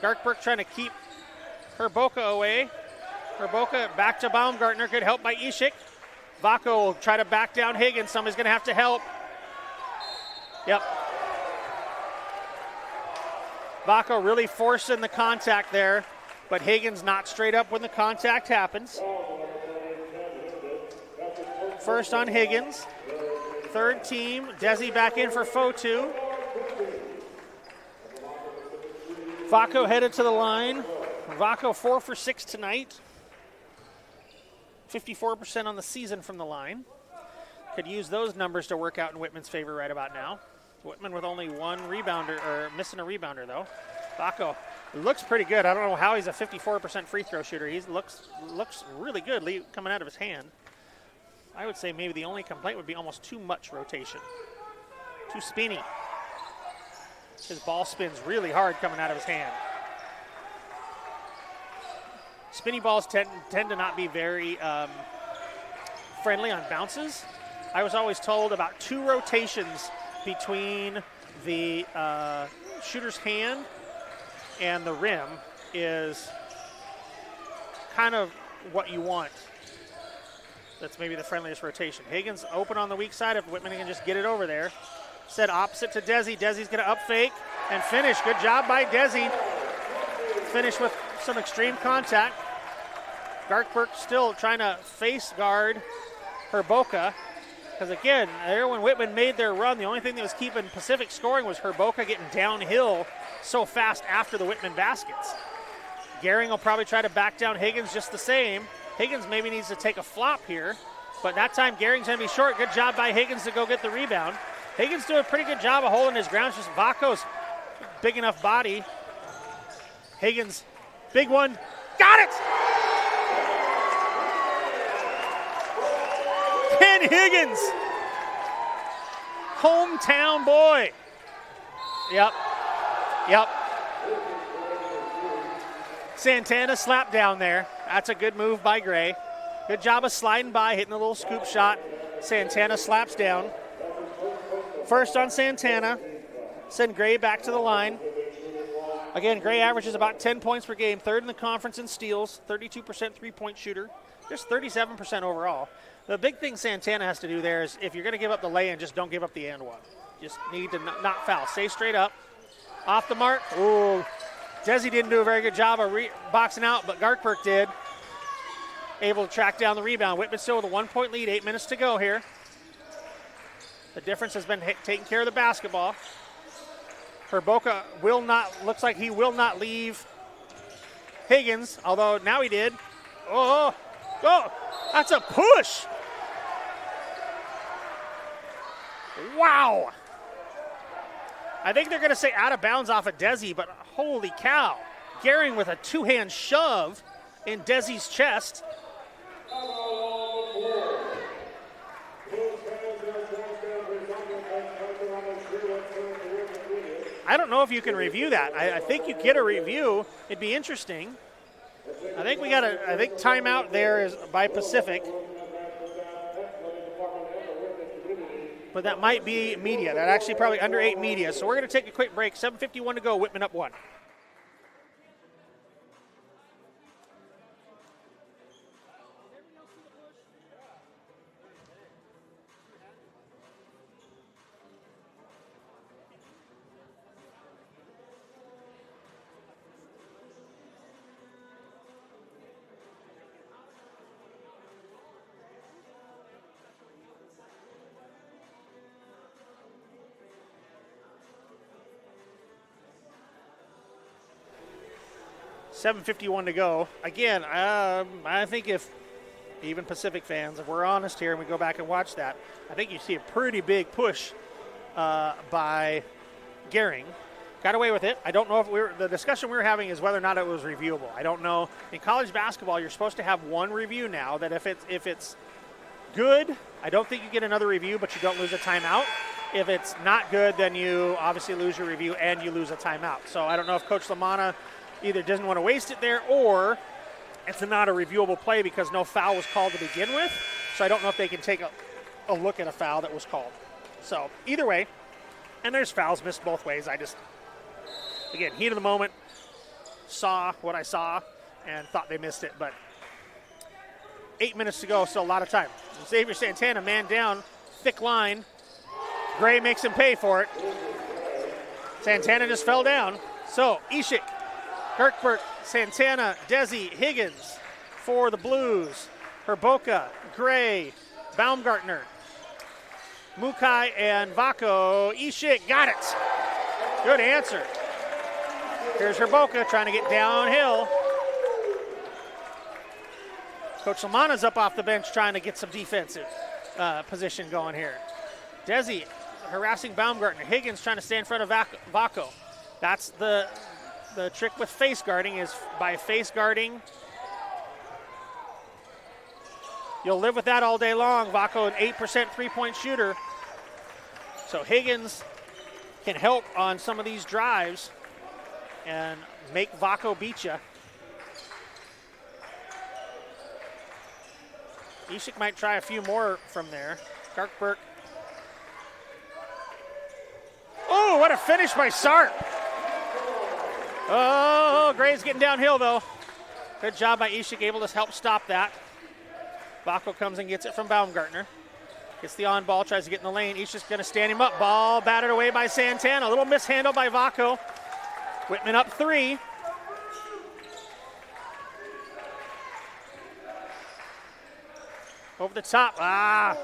Garkberg trying to keep Herboka away. Herboka back to Baumgartner. Good help by Ishik. Vaco will try to back down Higgins. Somebody's going to have to help. Yep. Vaco really forcing the contact there, but Higgins not straight up when the contact happens. First on Higgins. Third team. Desi back in for Fotu. Vaco headed to the line. Vaco 4 for 6 tonight. 54% on the season from the line. Could use those numbers to work out in Whitman's favor right about now. Whitman with only one rebounder, or missing a rebounder though. Vaco looks pretty good. I don't know how he's a 54% free throw shooter. He looks really good coming out of his hand. I would say maybe the only complaint would be almost too much rotation. Too spinny. His ball spins really hard coming out of his hand. Spinny balls tend to not be very friendly on bounces. I was always told about 2 rotations between the shooter's hand and the rim is kind of what you want. That's maybe the friendliest rotation. Higgins open on the weak side. If Whitman can just get it over there. Set opposite to Desi. Desi's going to up fake and finish. Good job by Desi. Finish with some extreme contact. Garkberg still trying to face guard Herboka. Because again, there when Whitman made their run, the only thing that was keeping Pacific scoring was Herboka getting downhill so fast after the Whitman baskets. Gehring will probably try to back down Higgins just the same. Higgins maybe needs to take a flop here, but that time Gehring's going to be short. Good job by Higgins to go get the rebound. Higgins doing a pretty good job of holding his ground. It's just Vaco's big enough body. Higgins, big one, got it! Ken Higgins, hometown boy. Yep. Santana slapped down there. That's a good move by Gray. Good job of sliding by, hitting a little scoop shot. Santana slaps down. First on Santana. Send Gray back to the line. Again, Gray averages about 10 points per game. Third in the conference in steals. 32% three-point shooter. Just 37% overall. The big thing Santana has to do there is if you're going to give up the lay-in, just don't give up the and one. Just need to not foul. Stay straight up. Off the mark. Ooh. Desi didn't do a very good job of boxing out, but Garkberg did. Able to track down the rebound. Whitman still with a 1-point lead. 8 minutes to go here. The difference has been taking care of the basketball. Herboka looks like he will not leave Higgins, although now he did. Oh, that's a push. Wow. I think they're going to say out of bounds off of Desi, but holy cow. Gehring with a 2-hand shove in Desi's chest. I don't know if you can review that. I think you get a review. It'd be interesting. I think timeout there is by Pacific. But that might be media. That actually probably under 8 media. So we're going to take a quick break. 7:51 to go. Whitman up 1. $7:51 to go. Again, I think if even Pacific fans, if we're honest here and we go back and watch that, I think you see a pretty big push by Gehring. Got away with it. I don't know if the discussion we were having is whether or not it was reviewable. I don't know. In college basketball, you're supposed to have one review now. That if it's good, I don't think you get another review, but you don't lose a timeout. If it's not good, then you obviously lose your review and you lose a timeout. So I don't know if Coach Lamanna either doesn't want to waste it there or it's not a reviewable play because no foul was called to begin with. So I don't know if they can take a look at a foul that was called. So either way, and there's fouls missed both ways. Again, heat of the moment, saw what I saw and thought they missed it, but 8 minutes to go, so a lot of time. Xavier Santana, man down, thick line. Gray makes him pay for it. Santana just fell down. So Ishik, Kirkberg, Santana, Desi, Higgins for the Blues. Herboka, Gray, Baumgartner, Mukai, and Vako. Ishik got it. Good answer. Here's Herboka trying to get downhill. Coach Lamana's up off the bench trying to get some defensive position going here. Desi harassing Baumgartner. Higgins trying to stay in front of Vako. That's the trick with face guarding, is by face guarding. You'll live with that all day long. Vako, an 8% three-point shooter. So Higgins can help on some of these drives and make Vako beat you. Ishik might try a few more from there. Kirkberg. Oh, what a finish by Sarp. Oh, Gray's getting downhill, though. Good job by Ishik, able to help stop that. Vako comes and gets it from Baumgartner. Gets the on ball, tries to get in the lane. Ishik's going to stand him up. Ball batted away by Santana. A little mishandle by Vako. Whitman up 3. Over the top. I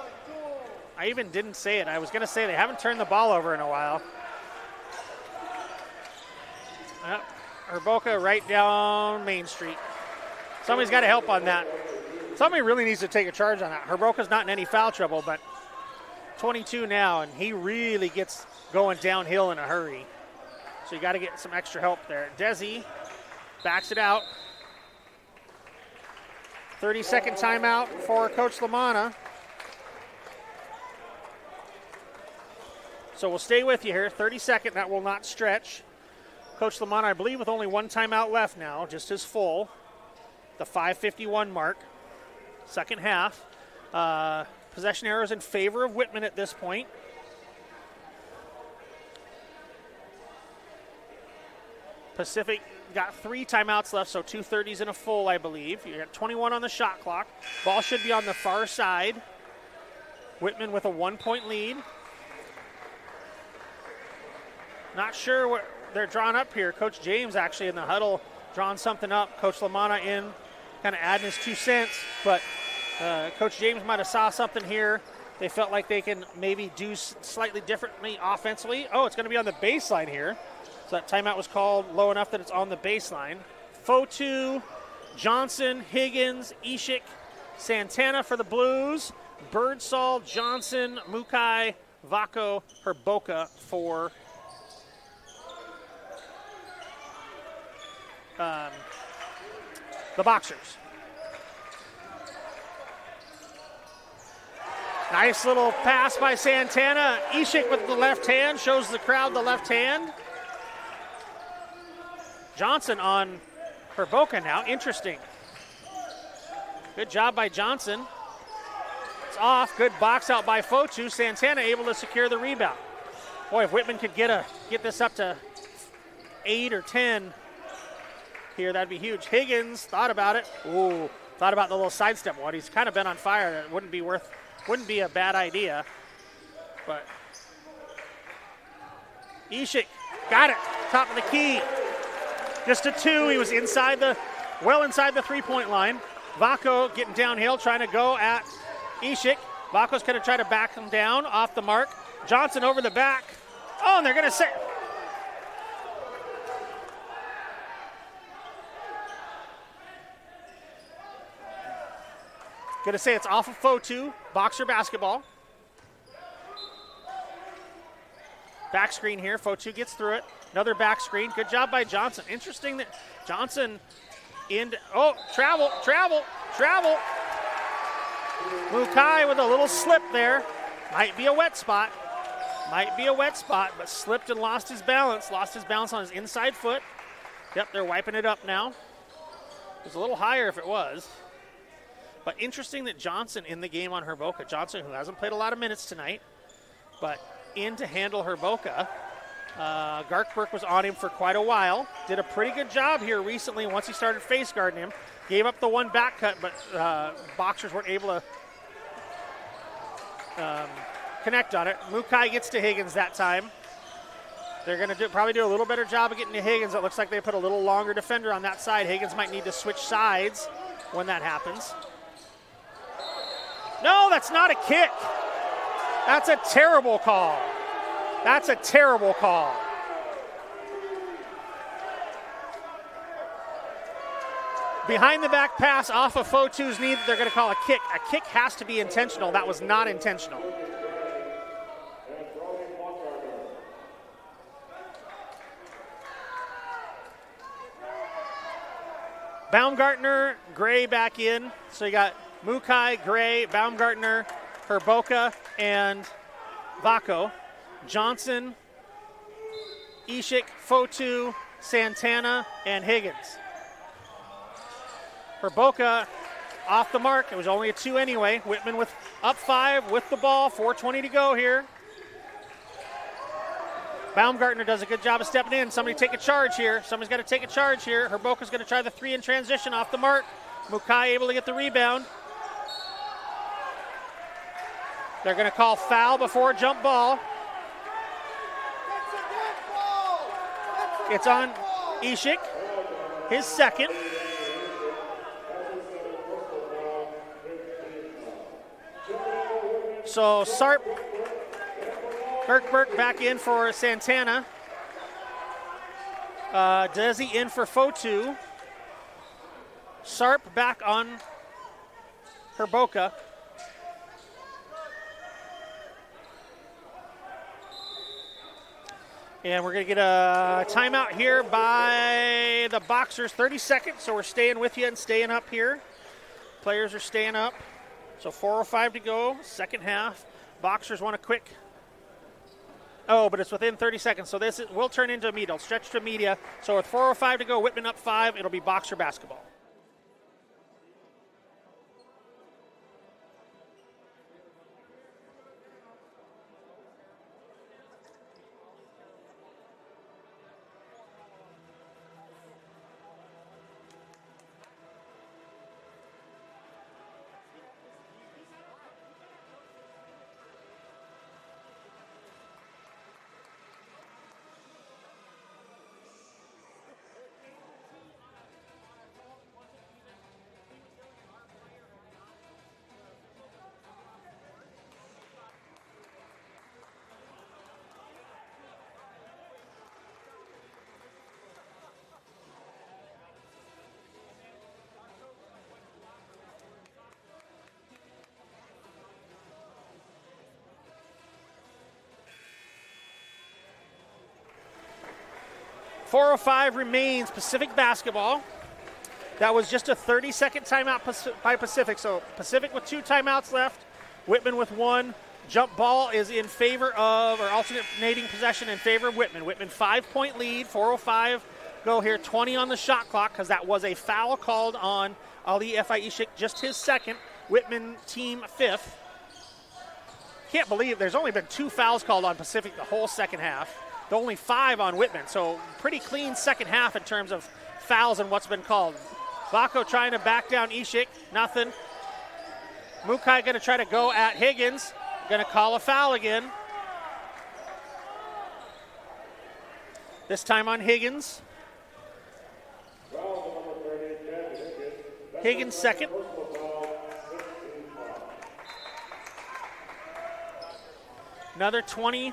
even didn't say it. I was going to say they haven't turned the ball over in a while. Herboka right down Main Street. Somebody's got to help on that. Somebody really needs to take a charge on that. Herboka's not in any foul trouble, but 22 now, and he really gets going downhill in a hurry. So you got to get some extra help there. Desi backs it out. 30-second timeout for Coach Lamana. So we'll stay with you here. 30-second, that will not stretch. Coach Lamana, I believe, with only one timeout left now, just his full. The 5:51 mark. Second half. Possession arrows in favor of Whitman at this point. Pacific got 3 timeouts left, so 2:30s and a full, I believe. You got 21 on the shot clock. Ball should be on the far side. Whitman with a 1-point lead. Not sure what they're drawing up here. Coach James actually in the huddle drawing something up. Coach Lamana in, kind of adding his 2 cents, but Coach James might have saw something here. They felt like they can maybe do slightly differently offensively. Oh, it's going to be on the baseline here. So that timeout was called low enough that it's on the baseline. Fotu, Johnson, Higgins, Ishik, Santana for the Blues, Birdsall, Johnson, Mukai, Vako, Herboka for the Boxers. Nice little pass by Santana. Ishik with the left hand, shows the crowd the left hand. Johnson on Herboka now. Interesting. Good job by Johnson. It's off. Good box out by Fotu. Santana able to secure the rebound. Boy, if Whitman could get this up to 8 or 10 here, that'd be huge. Higgins thought about it. Ooh, thought about the little sidestep one. He's kind of been on fire. That wouldn't be a bad idea. But Ishik got it. Top of the key. Just a 2. He was well inside the 3-point line. Vako getting downhill, trying to go at Ishik. Vako's going to try to back him down off the mark. Johnson over the back. Oh, and they're going to say. Going to say it's off of Fotu. Boxer basketball. Back screen here. Fotu gets through it. Another back screen. Good job by Johnson. Interesting that Johnson travel. Mukai with a little slip there. Might be a wet spot, but slipped and lost his balance. Lost his balance on his inside foot. Yep, they're wiping it up now. It was a little higher if it was. But interesting that Johnson in the game on Herboka. Johnson, who hasn't played a lot of minutes tonight, but in to handle Herboka. Garkberg was on him for quite a while. Did a pretty good job here recently once he started face guarding him. Gave up the one back cut, but boxers weren't able to connect on it. Mukai gets to Higgins that time. They're going to probably do a little better job of getting to Higgins. It looks like they put a little longer defender on that side. Higgins might need to switch sides when that happens. No, that's not a kick. That's a terrible call. That's a terrible call. Behind the back pass off of Fotu's knee, they're going to call a kick. A kick has to be intentional. That was not intentional. Baumgartner, Gray back in. So you got Mukai, Gray, Baumgartner, Herboka, and Vako. Johnson, Ishik, Fotu, Santana, and Higgins. Herboka off the mark. It was only a 2 anyway. Whitman with up 5 with the ball. 4:20 to go here. Baumgartner does a good job of stepping in. Somebody take a charge here. Somebody's got to take a charge here. Herboka's going to try the 3 in transition off the mark. Mukai able to get the rebound. They're going to call foul before jump ball. It's on Ishik, his second. So Sarp, Kirkberg back in for Santana. Desi in for Fotu. Sarp back on Herboka. And we're going to get a timeout here by the Boxers. 30 seconds, so we're staying with you and staying up here. Players are staying up. So 4:05 to go, second half. Boxers want a quick. Oh, but it's within 30 seconds, so this will turn into a meet. It'll stretch to media. So with 4:05 to go, Whitman up 5, it'll be Boxer basketball. .405 remains Pacific basketball. That was just a 30-second timeout by Pacific. So Pacific with 2 timeouts left, Whitman with 1. Jump ball is in favor of, or alternating possession in favor of Whitman. Whitman 5-point lead, 4:05 go here, 20 on the shot clock because that was a foul called on Ali F.I. Ishik, just his second. Whitman team 5th. Can't believe there's only been 2 fouls called on Pacific the whole second half. Only 5 on Whitman, so pretty clean second half in terms of fouls and what's been called. Vako trying to back down Ishik, nothing. Mukai going to try to go at Higgins, going to call a foul again. This time on Higgins. Higgins second. Another 20.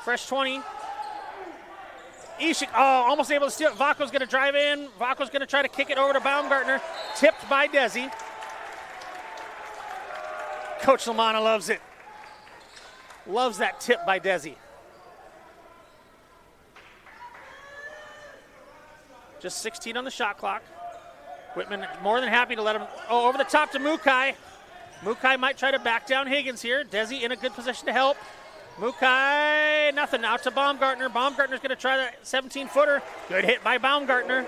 Fresh 20. Ishik, almost able to steal it. Vako's going to drive in. Vako's going to try to kick it over to Baumgartner. Tipped by Desi. Coach Lamanna loves it. Loves that tip by Desi. Just 16 on the shot clock. Whitman more than happy to let him. Oh, over the top to Mukai. Mukai might try to back down Higgins here. Desi in a good position to help. Mukai, nothing. Out to Baumgartner. Baumgartner's going to try that 17-footer. Good hit by Baumgartner.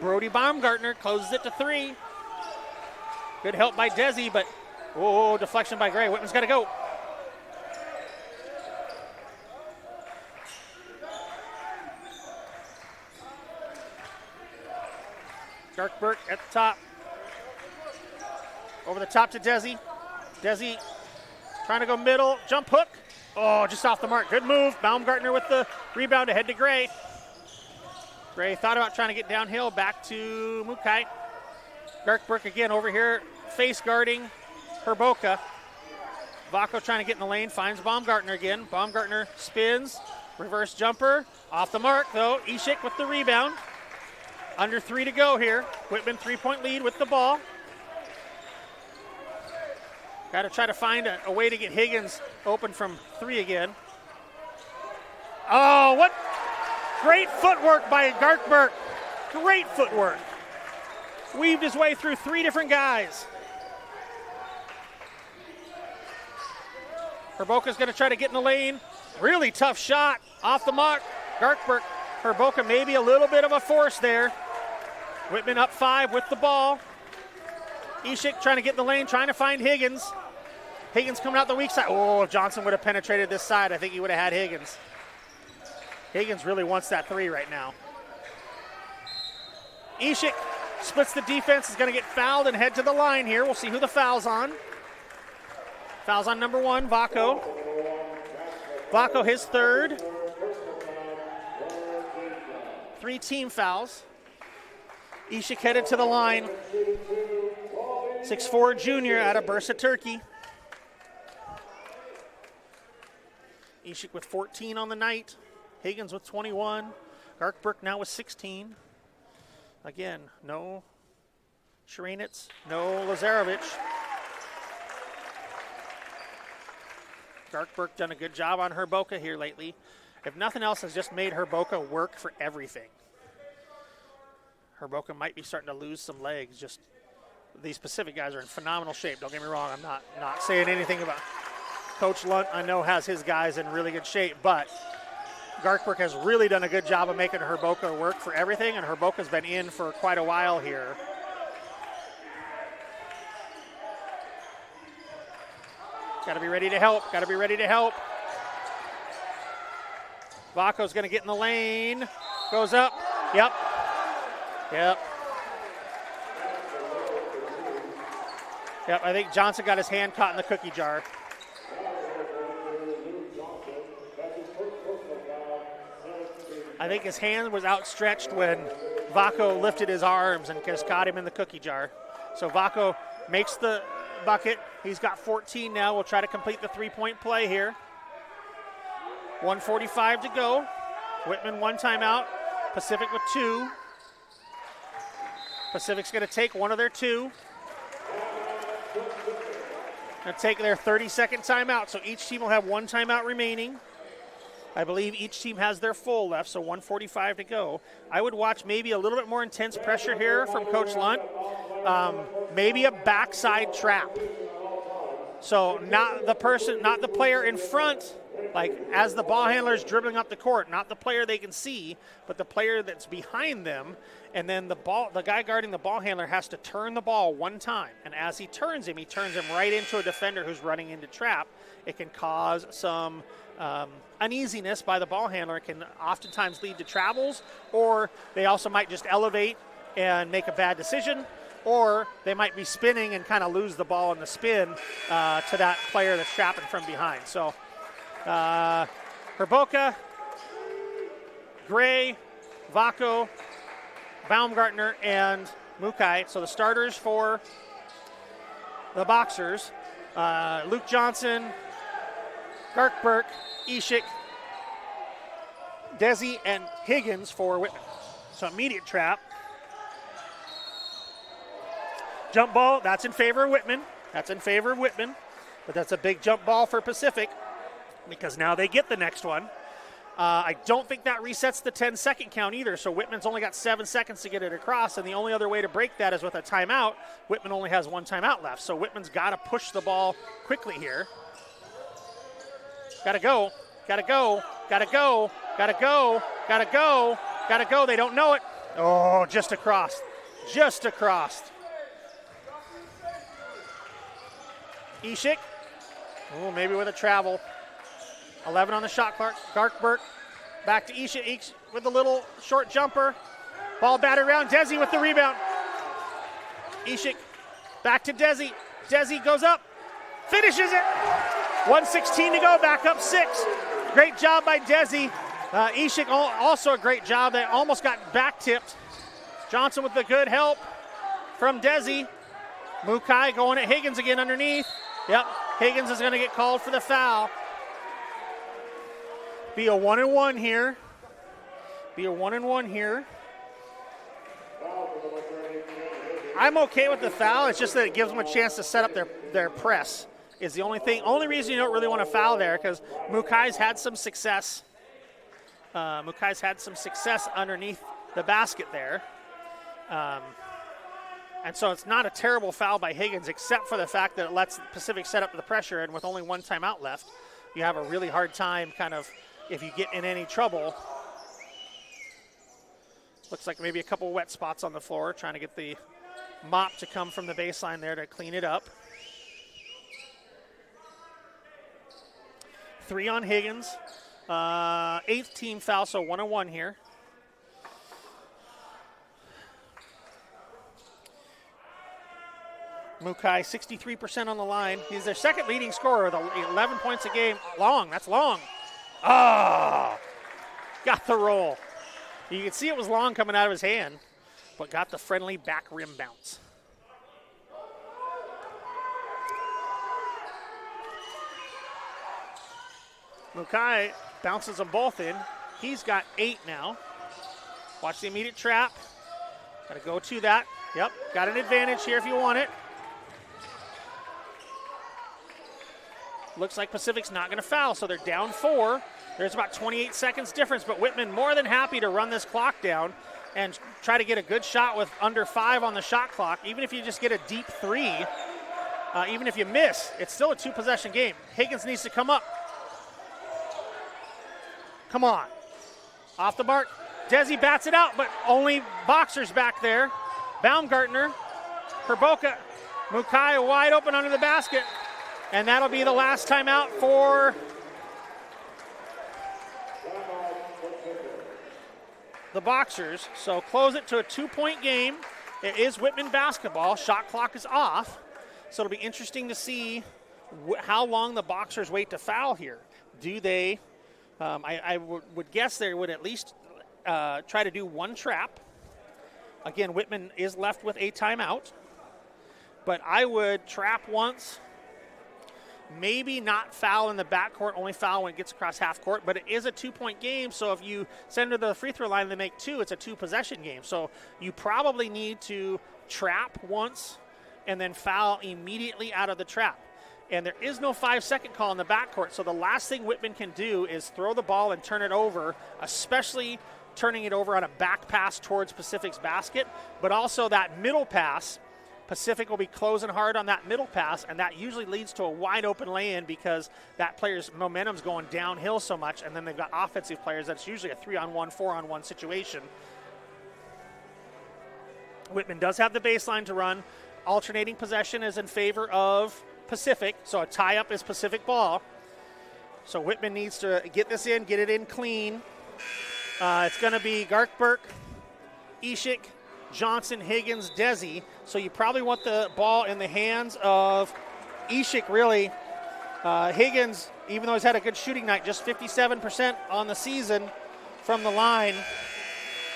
Brody Baumgartner closes it to 3. Good help by Desi, but deflection by Gray. Whitman's got to go. Garkberg at the top. Over the top to Desi. Desi trying to go middle. Jump hook. Oh, just off the mark. Good move. Baumgartner with the rebound ahead to Gray. Gray thought about trying to get downhill. Back to Mukai. Garkberg again over here. Face guarding Herboka. Vako trying to get in the lane. Finds Baumgartner again. Baumgartner spins. Reverse jumper. Off the mark, though. Ishik with the rebound. Under 3 to go here. Whitman 3-point lead with the ball. Got to try to find a way to get Higgins open from 3 again. Oh, what great footwork by Garkberg. Great footwork. Weaved his way through 3 different guys. Herboka's going to try to get in the lane. Really tough shot. Off the mark. Garkberg. Herboka maybe a little bit of a force there. Whitman up 5 with the ball. Ishik trying to get in the lane, trying to find Higgins. Higgins coming out the weak side. Oh, if Johnson would have penetrated this side, I think he would have had Higgins. Higgins really wants that 3 right now. Ishik splits the defense, is going to get fouled and head to the line here. We'll see who the foul's on. Foul's on number 1, Vako. Vako his 3rd. 3 team fouls. Ishik headed to the line. 6'4" junior out of Bursa, Turkey. Ishik with 14 on the night. Higgins with 21. Garkberg now with 16. Again, no Sharinitz, no Lazarevic. Garkberg done a good job on Herboka here lately. If nothing else, has just made Herboka work for everything. Herboka might be starting to lose some legs. Just these Pacific guys are in phenomenal shape. Don't get me wrong. I'm not saying anything about Coach Lunt. I know has his guys in really good shape, but Garkberg has really done a good job of making Herboka work for everything, and Herboka's been in for quite a while here. Got to be ready to help. Got to be ready to help. Vako's going to get in the lane. Goes up. Yep. Yep. Yep, I think Johnson got his hand caught in the cookie jar. I think his hand was outstretched when Vako lifted his arms and just caught him in the cookie jar. So Vako makes the bucket. He's got 14 now. We'll try to complete the 3-point play here. 1:45 to go. Whitman 1 timeout. Pacific with 2. Pacific's going to take one of their 2. Going to take their 30-second timeout. So each team will have 1 timeout remaining. I believe each team has their full left, so 1:45 to go. I would watch maybe a little bit more intense pressure here from Coach Lunt. Maybe a backside trap. So not the player in front, like as the ball handler is dribbling up the court, not the player they can see, but the player that's behind them. And then the guy guarding the ball handler has to turn the ball 1 time. And as he turns him right into a defender who's running into trap. It can cause some uneasiness by the ball handler. It can oftentimes lead to travels, or they also might just elevate and make a bad decision, or they might be spinning and kind of lose the ball in the spin to that player that's trapping from behind. So Herboka, Gray, Vako, Baumgartner, and Mukai. So the starters for the Boxers, Luke Johnson, Garkberg, Ishik, Desi, and Higgins for Whitman. So immediate trap. Jump ball, that's in favor of Whitman. But that's a big jump ball for Pacific because now they get the next one. I don't think that resets the 10-second count either, so Whitman's only got 7 seconds to get it across, and the only other way to break that is with a timeout. Whitman only has 1 timeout left, so Whitman's got to push the ball quickly here. Gotta go. They don't know it. Oh, just across. Ishik. Oh, maybe with a travel. 11 on the shot clock. Garkberg back to Ishik. Ishik with a little short jumper. Ball batted around. Desi with the rebound. Ishik back to Desi. Desi goes up. Finishes it. 1:16 to go. Back up 6. Great job by Desi. Ishik also a great job. They almost got back tipped. Johnson with the good help from Desi. Mukai going at Higgins again underneath. Yep, Higgins is going to get called for the foul. Be a 1-and-1 here. I'm okay with the foul. It's just that it gives them a chance to set up their press. Is the only reason you don't really want to foul there, because Mukai's had some success. Mukai's had some success underneath the basket there. And so it's not a terrible foul by Higgins, except for the fact that it lets Pacific set up the pressure, and with only one timeout left, you have a really hard time kind of, if you get in any trouble. Looks like maybe a couple wet spots on the floor, trying to get the mop to come from the baseline there to clean it up. 3 on Higgins. 8th team foul, so 1-on-1 here. Mukai, 63% on the line. He's their second leading scorer with 11 points a game. Long, that's long. Oh, got the roll. You can see it was long coming out of his hand, but got the friendly back rim bounce. Mukai bounces them both in. He's got 8 now. Watch the immediate trap. Got to go to that. Yep, got an advantage here if you want it. Looks like Pacific's not going to foul, so they're down 4. There's about 28 seconds difference, but Whitman more than happy to run this clock down and try to get a good shot with under 5 on the shot clock. Even if you just get a deep 3, even if you miss, it's still a 2-possession game. Higgins needs to come up. Come on. Off the mark. Desi bats it out, but only boxers back there. Baumgartner, Herboka, Mukai wide open under the basket. And that'll be the last timeout for the Boxers. So close it to a 2-point game. It is Whitman basketball. Shot clock is off. So it'll be interesting to see how long the Boxers wait to foul here. Do they, I would guess they would at least try to do one trap. Again, Whitman is left with a timeout. But I would trap once. Maybe not foul in the backcourt, only foul when it gets across half court, but it is a 2-point game, so if you send them to the free throw line and they make 2, it's a 2-possession game. So you probably need to trap once and then foul immediately out of the trap. And there is no 5-second call in the backcourt, so the last thing Whitman can do is throw the ball and turn it over, especially turning it over on a back pass towards Pacific's basket, but also that middle pass. Pacific will be closing hard on that middle pass, and that usually leads to a wide open lay-in because that player's momentum's going downhill so much, and then they've got offensive players that's usually a 3-on-1, 4-on-1 situation. Whitman does have the baseline to run. Alternating possession is in favor of Pacific, so a tie-up is Pacific ball. So Whitman needs to get this in, get it in clean. It's going to be Garkberg, Ishik, Johnson, Higgins, Desi. So you probably want the ball in the hands of Ishik, really. Higgins, even though he's had a good shooting night, just 57% on the season from the line.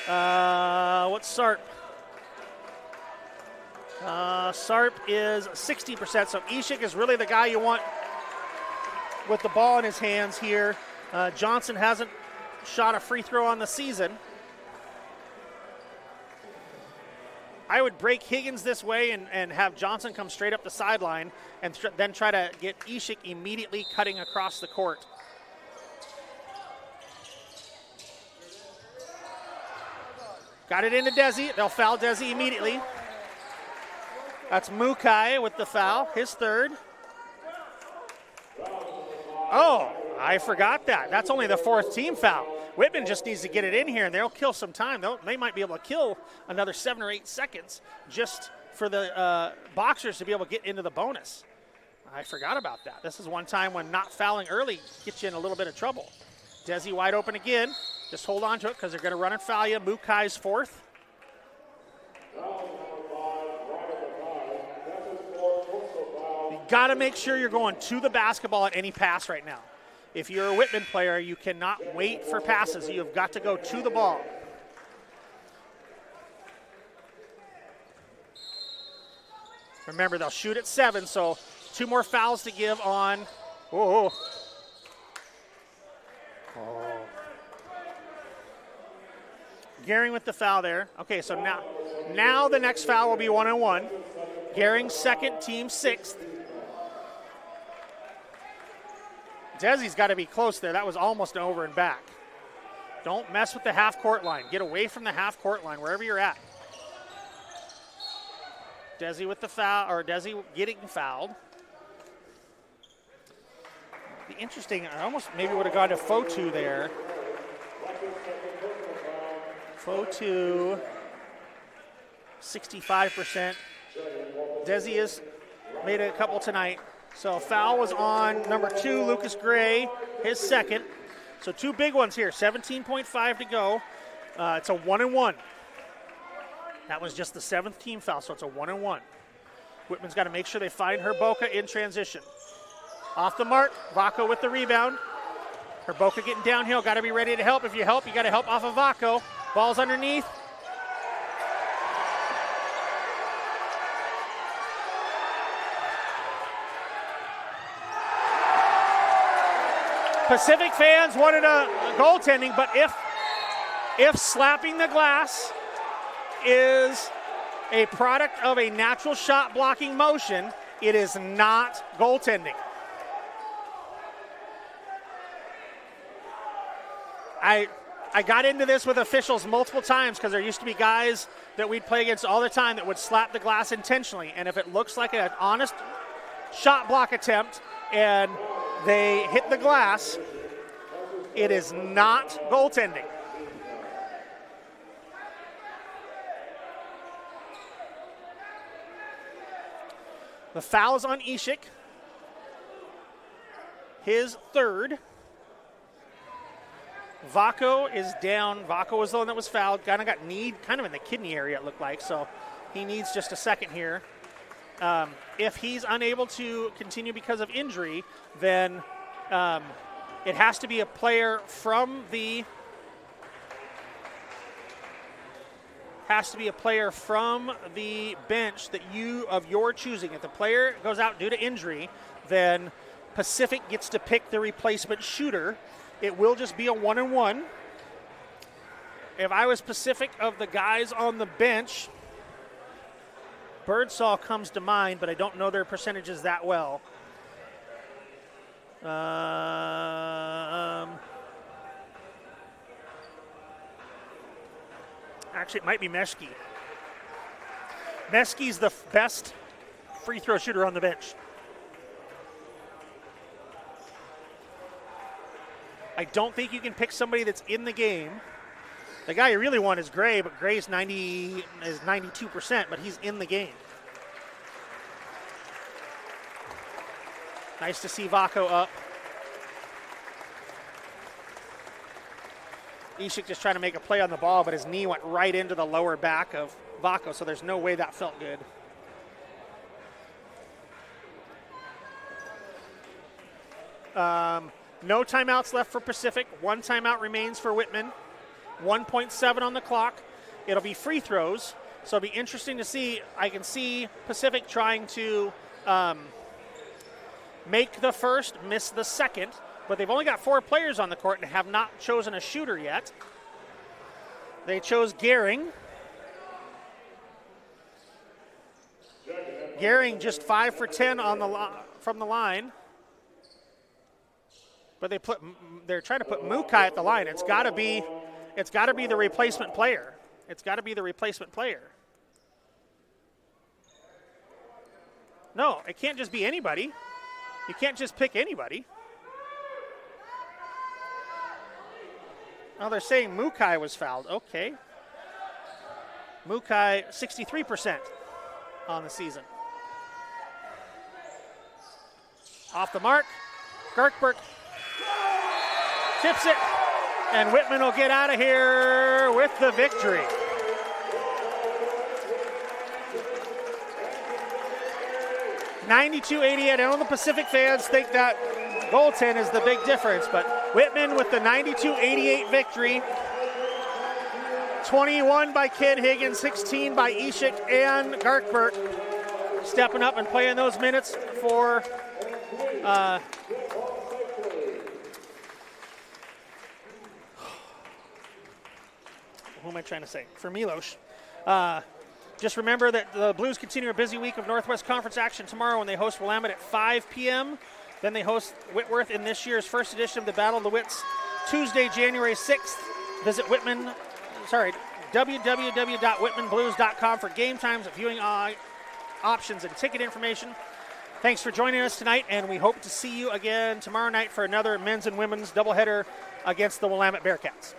What's Sarp? Sarp is 60%, so Ishik is really the guy you want with the ball in his hands here. Johnson hasn't shot a free throw on the season. I would break Higgins this way and have Johnson come straight up the sideline and then try to get Ishik immediately cutting across the court. Got it into Desi. They'll foul Desi immediately. That's Mukai with the foul, his third. Oh, I forgot that. That's only the 4th team foul. Whitman just needs to get it in here, and they'll kill some time. They might be able to kill another 7 or 8 seconds just for the Boxers to be able to get into the bonus. I forgot about that. This is one time when not fouling early gets you in a little bit of trouble. Desi wide open again. Just hold on to it because they're going to run and foul you. Mukai's fourth. You got to make sure you're going to the basketball at any pass right now. If you're a Whitman player, you cannot wait for passes. You've got to go to the ball. Remember, they'll shoot at 7, so 2 more fouls to give on. Oh. Gehring with the foul there. Okay, so now the next foul will be 1-on-1. Gehring's second, team 6th. Desi's got to be close there. That was almost over and back. Don't mess with the half-court line. Get away from the half-court line, wherever you're at. Desi with the foul, or Desi getting fouled. Be interesting. I almost maybe would have gone to Fotu there. Fotu, 65%. Desi has made a couple tonight. So foul was on number 2, Lucas Gray, his second. So 2 big ones here, 17.5 to go. It's a 1-and-1. That was just the 7th team foul, so it's a 1-and-1. Whitman's got to make sure they find Herboka in transition. Off the mark, Vako with the rebound. Herboka getting downhill, got to be ready to help. If you help, you got to help off of Vako. Ball's underneath. Pacific fans wanted a goaltending, but if slapping the glass is a product of a natural shot blocking motion, it is not goaltending. I got into this with officials multiple times because there used to be guys that we'd play against all the time that would slap the glass intentionally, and if it looks like an honest shot block attempt and they hit the glass, it is not goaltending. The foul's on Ishik. His third. Vako is down. Vako was the one that was fouled. Kind of got kneed kind of in the kidney area, it looked like, so he needs just a second here. If he's unable to continue because of injury, then it has to be a player from the bench that of your choosing. If the player goes out due to injury, then Pacific gets to pick the replacement shooter. It will just be a 1-and-1. If I was Pacific of the guys on the bench, Birdsall comes to mind, but I don't know their percentages that well. Actually, it might be Meshki. Meshki's the best free throw shooter on the bench. I don't think you can pick somebody that's in the game. The guy you really want is Gray, but Gray's 92%, but he's in the game. Nice to see Vako up. Ishik just trying to make a play on the ball, but his knee went right into the lower back of Vako, so there's no way that felt good. No timeouts left for Pacific. 1 timeout remains for Whitman. 1.7 on the clock. It'll be free throws, so it'll be interesting to see. I can see Pacific trying to make the first, miss the second, but they've only got 4 players on the court and have not chosen a shooter yet. They chose Gehring. Gehring just 5 for 10 on from the line. But they're trying to put Mukai at the line. It's got to be the replacement player. It's got to be the replacement player. No, it can't just be anybody. You can't just pick anybody. Oh, they're saying Mukai was fouled. Okay. Mukai, 63% on the season. Off the mark. Garkberg tips it, and Whitman will get out of here with the victory. $92-88. I know the Pacific fans think that goaltend is the big difference, but Whitman with the 92-88 victory. 21 by Ken Higgins, 16 by Ishik and Garkberg, stepping up and playing those minutes for who am I trying to say? For Milos. Just remember that the Blues continue a busy week of Northwest Conference action tomorrow when they host Willamette at 5 p.m. Then they host Whitworth in this year's first edition of the Battle of the Wits, Tuesday, January 6th. Visit www.whitmanblues.com for game times, viewing options, and ticket information. Thanks for joining us tonight, and we hope to see you again tomorrow night for another men's and women's doubleheader against the Willamette Bearcats.